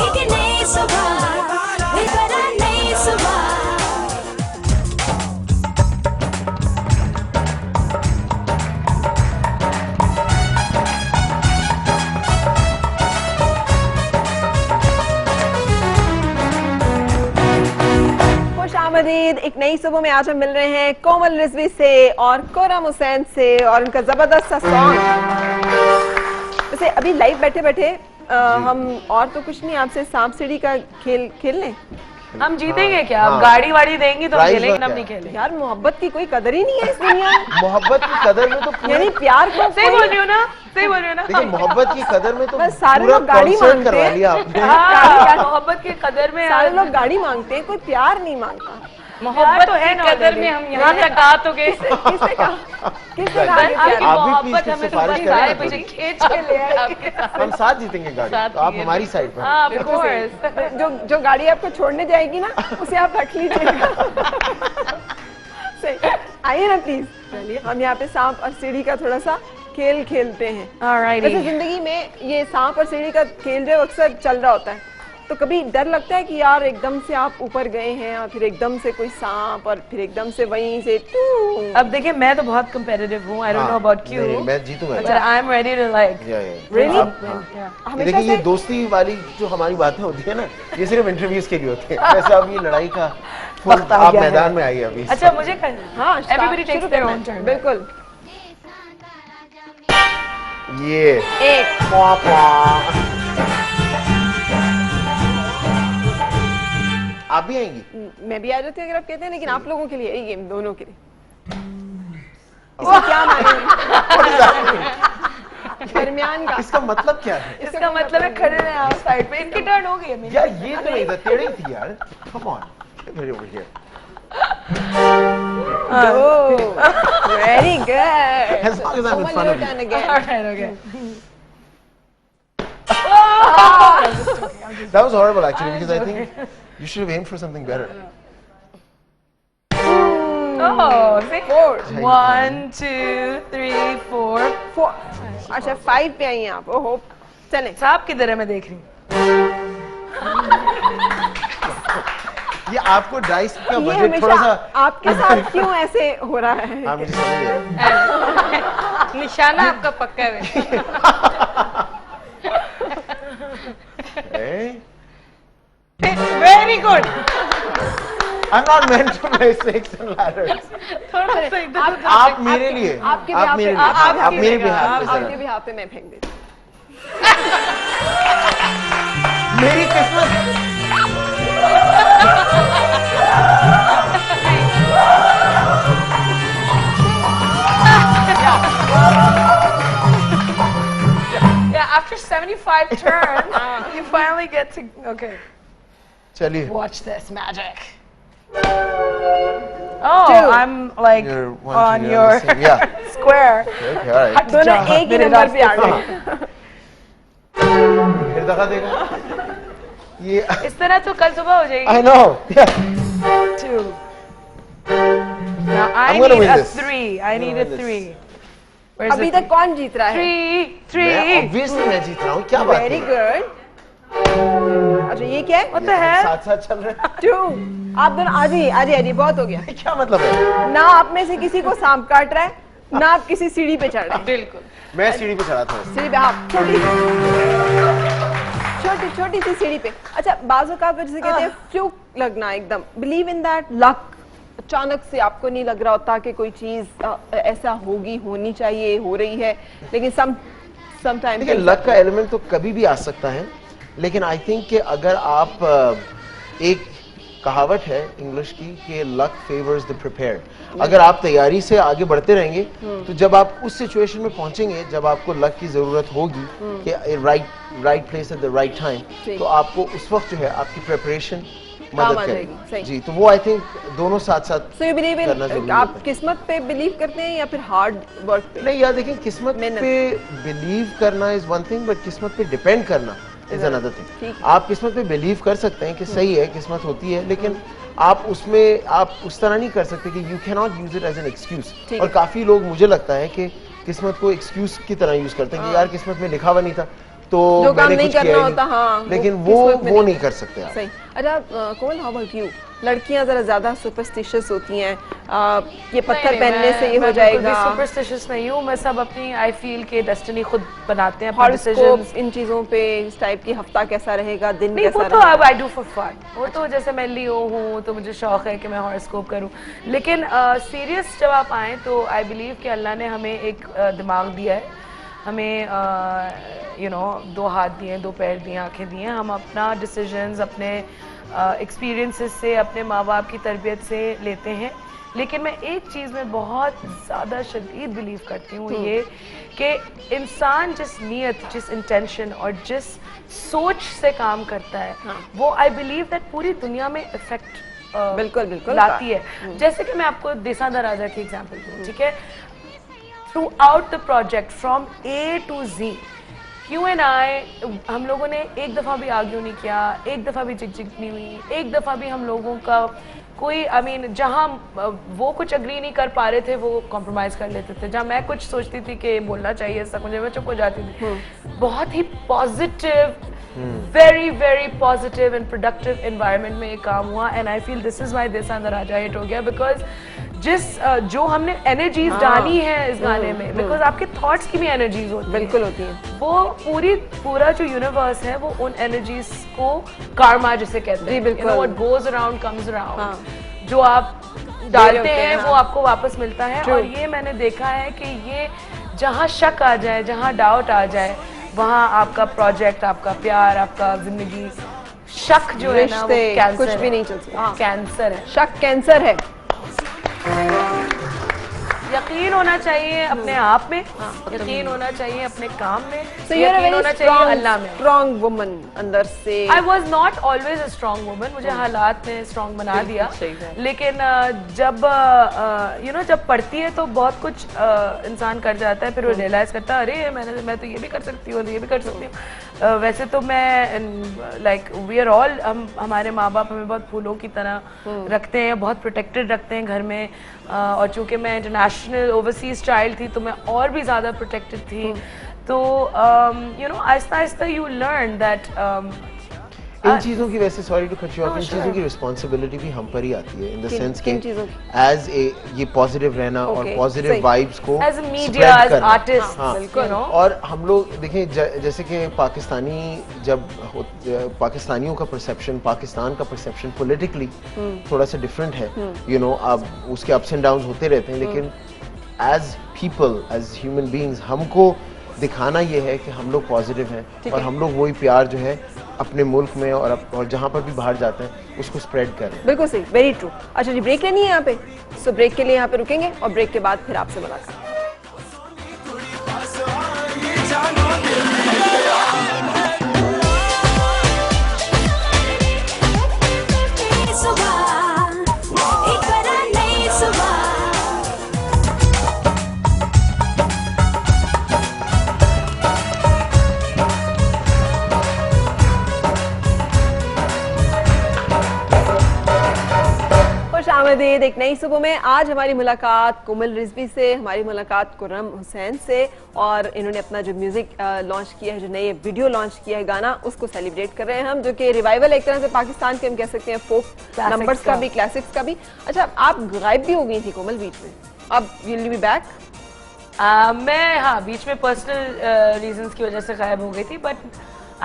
एक नई सुबह, एक नई सुबह। खुश आमदीद एक नई सुबह में। आज हम मिल रहे हैं कोमल रिजवी से और कोरम हुसैन से और उनका जबरदस्त सा सॉन्ग। वैसे अभी लाइव बैठे बैठे हम और तो कुछ नहीं, आपसे सांप सीढ़ी का खेल लें। हम जीतेंगे क्या? आप गाड़ी वाड़ी देंगे तो हम खेलेंगे, हम नहीं खेलेंगे। यार मोहब्बत की कोई कदर ही नहीं है इस दुनिया में। मोहब्बत की कदर में तो यानी प्यार को सही बोल रही हो ना, सही बोल रही हो ना। देखिए मोहब्बत की कदर में तो बस सारे पूरा लोग गाड़ी कॉन्सर्ट मांगते करवा हैं। लिया आपने। हाँ, मोहब्बत की कदर में सारे लोग गाड़ी मांगते हैं, कोई प्यार नहीं मांगता। मोहब्बत तो है कदर में हम यहाँ तक आ तो गए। किसने कहा कि प्यार आपकी आप भी मोहब्बत प्लीज हमें सिफारिश तो करें मुझे खींच के ले आए। हम साथ जीतेंगे गाड़ी, तो आप हमारी साइड पर हैं। हाँ, of course। जो गाड़ी आपको छोड़ने जाएगी ना उसे आप रख लीजिएगा। सही, आइए ना प्लीज। चलिए हम यहाँ पे सांप और सीढ़ी का थोड़ा सा खेल खेलते हैं। वैसे जिंदगी में ये सांप और सीढ़ी का खेल जो अक्सर चल रहा होता है, तो कभी डर लगता है कि यार एकदम से आप ऊपर गए हैं और फिर एकदम से कोई सांप और फिर एकदम से वहीं से अब देखिए मैं तो बहुत कंपेटिटिव हूँ। I don't know about you। मैं जीतूंगा। But I'm ready to like। Really? देखिए ये दोस्ती वाली जो हमारी बातें होती है ना, ये सिर्फ इंटरव्यूज के लिए होती है। वैसे अब ये लड़ाई का आप मैदान में आइए अभी। अच्छा मुझे करना। हाँ, Everybody takes their own turn। बिल्कुल। ये एक आप भी आएंगी? मैं भी आ जाती हूँ अगर आप कहते हैं, लेकिन आप लोगों के लिए ये गेम दोनों के लिए। इसमें क्या मानेंगे? दरमियान का इसका मतलब क्या है? इसका मतलब है खड़े रहे आप साइड पे। इनकी टर्न हो गई है मेरी। यार ये तो नहीं था, टेढ़ी थी यार। Come on, very over here. Very good. As long as I'm in front of you. Alright, okay। That was horrible actually, because I think you should have aimed for something better. Oh, see? 1, 2, 3, 4। अच्छा 5 पे आई हैं आप। ओहो, चलें। सांप किधर है मैं देख रही हूँ। ये आपको डाइस का ये बजट थोड़ा सा आपके साथ क्यों ऐसे हो रहा है? आप मुझे समझ गए। निशाना आपका पक्का है। Very good। I'm not meant to play snakes and ladders. थोड़ा सा इधर उधर। आप मेरे लिए, आपके आप मेरे लिए, आप मेरे बिहार पे आपके जरा। बिहार पे मैं फेंक देती मेरी किस्मत Yeah, after 75 turns, you finally get to okay. चलिए। Watch this magic. Oh, I'm like You're one, on two, your you're on the same- yeah. square. Okay, all right. दोनों एक ही नंबर पे आ गए। फिर दफा देगा। ये इस तरह तो कल सुबह हो जाएगी। I know. Yeah. 2. Now I I'm gonna need win a this. 3. I need a win this. 3. Where's अभी the तक कौन जीत रहा है? 3? मैं obviously मैं जीत रहा हूँ, क्या बात वेरी है? गुड। अच्छा ये क्या है? What the hell? साथ साथ चल रहे हैं। 2। आप दोनों आजी बहुत हो गया। क्या मतलब है? ना आप में से किसी को सांप काट रहा है, ना आप किसी सीढ़ी पे चढ़ रहे हैं। बिल्कुल। मैं सीढ़ी पे चढ़ा था। सीढ़ी पे आप छोटी सी सीढ़ी पे। अच्छा बाज़ औक़ात जैसे कहते हैं फ्लूक लगना, एकदम बिलीव इन दैट लक। अचानक से आपको नहीं लग रहा होता कि कोई चीज ऐसा होगी, होनी चाहिए, हो रही है, लेकिन समटाइम देखिए लक का एलिमेंट तो कभी भी आ सकता है, लेकिन आई थिंक कि अगर आप एक कहावत है इंग्लिश की कि लक फेवर्स द प्रिपेयर्ड। अगर आप तैयारी से आगे बढ़ते रहेंगे तो जब आप उस सिचुएशन में पहुंचेंगे जब आपको लक की जरूरत होगी कि right place at the right time, तो आपको उस वक्त जो है आपकी प्रिपरेशन मदद करेगी। जी, तो वो आई थिंक दोनों साथ साथ So you believe in, करना जरूरी आप होता है। किस्मत पे बिलीव करते हैं या फिर हार्ड वर्क पे? नहीं यार देखिए, किस्मत पे बिलीव करना इज वन थिंग, बट किस्मत पे डिपेंड करना इज अनदर थिंग। आप किस्मत पे बिलीव कर सकते हैं कि सही है, किस्मत होती है, लेकिन आप उसमें आप उस तरह नहीं कर सकते कि you can not use it as an excuse. और काफी लोग मुझे लगता है कि किस्मत को एक्सक्यूज की तरह यूज करते हैं कि यार किस्मत में लिखा हुआ नहीं था तो मैंने कुछ किया ही नहीं। लेकिन वो नहीं कर सकते आप। सही। अच्छा कोमल, हाउ अबाउट यू? लड़कियां जरा ज्यादा सुपरस्टिशियस होती हैं, ये पत्थर पहनने से ये हो जाएगा। सुपरस्टिशियस नहीं हूँ मैं, सब अपनी आई फील के डेस्टिनी खुद बनाते हैं, हॉरोस्कोप इन चीजों पे, इस टाइप की हफ्ता कैसा रहेगा, दिन नहीं, कैसा वो तो रहेगा। अब आई डू फॉर फन, वो तो जैसे मैं लियो हूँ तो मुझे शौक है कि मैं हॉरोस्कोप करूँ, लेकिन सीरियस जब आप आए तो आई बिलीव कि अल्लाह ने हमें एक दिमाग दिया है, हमें यू नो 2 हाथ दिए, 2 पैर दिए, आंखें दी हैं, हम अपना डिसीजंस अपने एक्सपीरियंसेस से, अपने माँ बाप की तरबियत से लेते हैं। लेकिन मैं एक चीज़ में बहुत ज़्यादा शदीद बिलीव करती हूँ, ये कि इंसान जिस नीयत, जिस इंटेंशन और जिस सोच से काम करता है, वो आई बिलीव दैट पूरी दुनिया में इफेक्ट बिल्कुल बिल्कुल लाती है। जैसे कि मैं आपको देसांदा राजा की एग्जांपल दूँ, ठीक है, through out the project from A to Z, Q&I, हम लोगों ने एक दफ़ा भी आर्ग्यू नहीं किया, एक दफ़ा भी झिक नहीं हुई, एक दफ़ा भी हम लोगों का कोई जहाँ वो कुछ अग्री नहीं कर पा रहे थे वो कॉम्प्रोमाइज़ कर लेते थे, जहाँ मैं कुछ सोचती थी कि बोलना चाहिए ऐसा कुछ, मैं चुप हो जाती थी। बहुत ही positive, very very positive and productive environment में ये काम हुआ, and I feel this is why देसांदा राजा हिट हो गया, बिकॉज जो हमने एनर्जीज डाली है इस गाने में, बिकॉज आपके थॉट्स की भी एनर्जीज होती हैं, बिल्कुल होती हैं, वो पूरा जो यूनिवर्स है वो उन एनर्जीज को कार्मा जिसे कहते हैं, बिल्कुल, what goes around comes around, जो आप डालते हैं वो आपको वापस मिलता है। और ये मैंने देखा है कि ये जहाँ शक आ जाए, जहाँ डाउट आ जाए, वहाँ आपका प्रोजेक्ट, आपका प्यार, आपका जिंदगी, शक जो है ना वो कैंसर कुछ भी नहीं चल सकता, कैंसर है, शक कैंसर है। यकीन होना चाहिए अपने आप में, यकीन होना चाहिए अपने काम में, So you're a यकीन very होना चाहिए अल्लाह में। strong woman अंदर से। I was not always a strong woman, मुझे हालात ने स्ट्रॉन्ग बना दिया, लेकिन जब जब पढ़ती है तो बहुत कुछ इंसान कर जाता है, फिर वो रियलाइज करता है अरे मैं तो ये भी कर सकती हूँ, ये भी कर सकती हूँ। वैसे तो मैं लाइक वी आर ऑल, हमारे माँ बाप हमें बहुत फूलों की तरह रखते हैं, बहुत प्रोटेक्टेड रखते हैं घर में, और चूंकि मैं इंटरनेशनल ओवरसीज चाइल्ड थी तो मैं और भी ज़्यादा प्रोटेक्टेड थी। तो Aahista Aahista you learn that in चीज़ों की, वैसे sorry to cut you off, इन चीज़ों की रिस्पॉन्सिबिलिटी भी हम पर ही आती है, इन द सेंस कि एज ए ये पॉजिटिव रहना और पॉजिटिव वाइब्स को एज मीडिया, एज आर्टिस्ट, बिल्कुल। और हम लोग देखें जैसे कि पाकिस्तानियों का परसेप्शन, पाकिस्तान का परसेप्शन पॉलिटिकली थोड़ा सा डिफरेंट है, अब उसके अप्स एंड डाउन्स होते रहते हैं, लेकिन as people, as human beings, हमको दिखाना ये है कि हम लोग पॉजिटिव हैं और हम लोग वही प्यार जो है अपने मुल्क में और जहाँ पर भी बाहर जाते हैं उसको स्प्रेड करें। बिल्कुल सही, वेरी ट्रू। अच्छा जी, ब्रेक लेनी है यहाँ पे, सो ब्रेक के लिए यहाँ पे रुकेंगे और ब्रेक के बाद फिर आपसे मुलाकात। आमदीद एक नई सुबह में। आज हमारी मुलाकात कोमल रिजवी से, हमारी मुलाकात खुर्रम हुसैन से, और इन्होंने अपना जो म्यूजिक लॉन्च किया है, जो नए वीडियो लॉन्च किया है, गाना, उसको सेलिब्रेट कर रहे हैं हम, जो कि रिवाइवल एक तरह से पाकिस्तान के हम कह सकते हैं फोक नंबर्स का भी, क्लासिक्स का भी। अच्छा, आप गायब भी हो गई थी कोमल बीच में, अब विल यू बी बैक? मैं बीच में पर्सनल रीजंस की वजह से गायब हो गई थी, but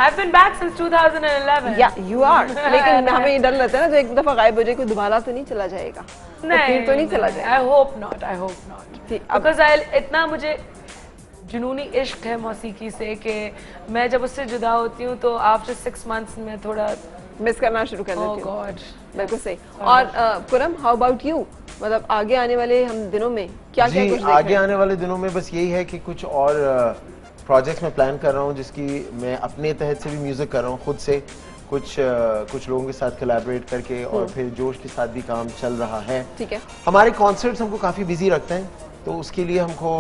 I've been back since 2011. Yeah, you are. लेकिन हमें ये डर लगता है ना, जो एक दफा गायब हो जाए कोई दोबारा तो नहीं चला जाएगा, नहीं तो नहीं चला जाएगा। I hope not. Because इतना मुझे जुनूनी इश्क है मौसीकी से कि मैं जब उससे जुदा होती हूँ तो after 6 months में थोड़ा मिस करना शुरू कर देती हूँ। Oh God. बिल्कुल सही। और खुर्रम, हाउ अबाउट यू? मतलब आगे आने वाले हम दिनों में क्या कुछ देख रहे हैं? आगे आने वाले दिनों में बस यही है कि कुछ और प्रोजेक्ट्स में प्लान कर रहा हूँ, जिसकी मैं अपने तहत से भी म्यूजिक कर रहा हूँ, खुद से कुछ लोगों के साथ कोलैबोरेट करके, और फिर जोश के साथ भी काम चल रहा है। ठीक है। हमारे कॉन्सर्ट्स हमको काफ़ी बिजी रखते हैं, तो उसके लिए हमको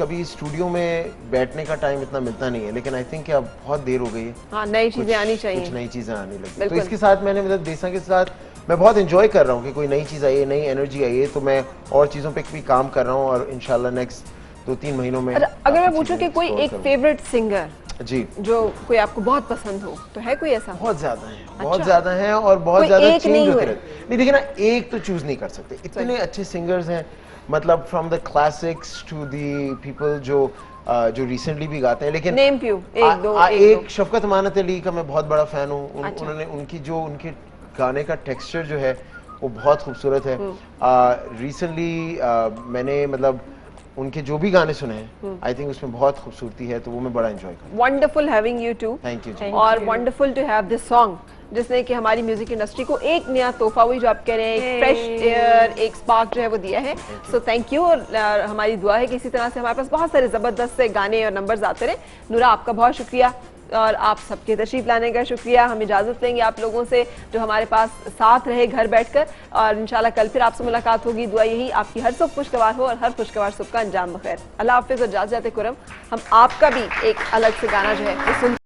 कभी स्टूडियो में बैठने का टाइम इतना मिलता नहीं है, लेकिन आई थिंक अब बहुत देर हो गई है। हाँ, नई चीजें आनी चाहिए, कुछ नई चीजें आने लगी, तो इसके साथ मैंने मतलब देसा के साथ मैं बहुत एंजॉय कर रहा हूँ कि कोई नई चीज़ आई है, नई एनर्जी आई है, तो मैं और चीज़ों पे भी काम कर रहा हूँ, और इंशाल्लाह नेक्स्ट 2-3 महीनों में। अगर मैं पूछूं कि कोई एक फेवरेट सिंगर जी, जो कोई आपको बहुत पसंद हो, तो है कोई ऐसा? बहुत ज्यादा है, बहुत ज्यादा है और बहुत कोई ज्यादा एक चेंज नहीं होते हुए? रहते हैं। नहीं देखिए ना, एक तो चूज नहीं कर सकते, इतने अच्छे सिंगर्स हैं, मतलब from the classics to the people जो रिसेंटली भी गाते हैं, लेकिन नेम फ्यू, एक दो, एक शफकत अमानत अली का मैं बहुत बड़ा फैन हूँ। उन्होंने उनके गाने का टेक्सचर जो है वो बहुत खूबसूरत है। रिसेंटली मैंने मतलब उनके जो भी गाने सुने हैं, आई थिंक उसमें बहुत खूबसूरती है, तो वो मैं बड़ा एंजॉय करता हूँ। Wonderful having you too. Thank you. और wonderful to have this song जिसने कि हमारी म्यूजिक इंडस्ट्री को एक नया तोहफा, वही जो आप कह रहे हैं, एक फ्रेश एयर, एक स्पार्क जो है वो दिया है। So thank you. और हमारी दुआ है कि इसी तरह से हमारे पास बहुत सारे जबरदस्त से गाने और नंबर्स आते रहे। नूरा, आपका बहुत शुक्रिया और आप सबके तशरीफ लाने का शुक्रिया। हम इजाज़त लेंगे आप लोगों से जो हमारे पास साथ रहे घर बैठकर, और इंशाल्लाह कल फिर आपसे मुलाकात होगी। दुआ यही आपकी हर सुबह खुशगवार हो और हर खुशगवार सुबह का अंजाम बखैर। अल्लाह हाफिज़ और इजाज़त कुरम। हम आपका भी एक अलग से गाना जो है वो सुन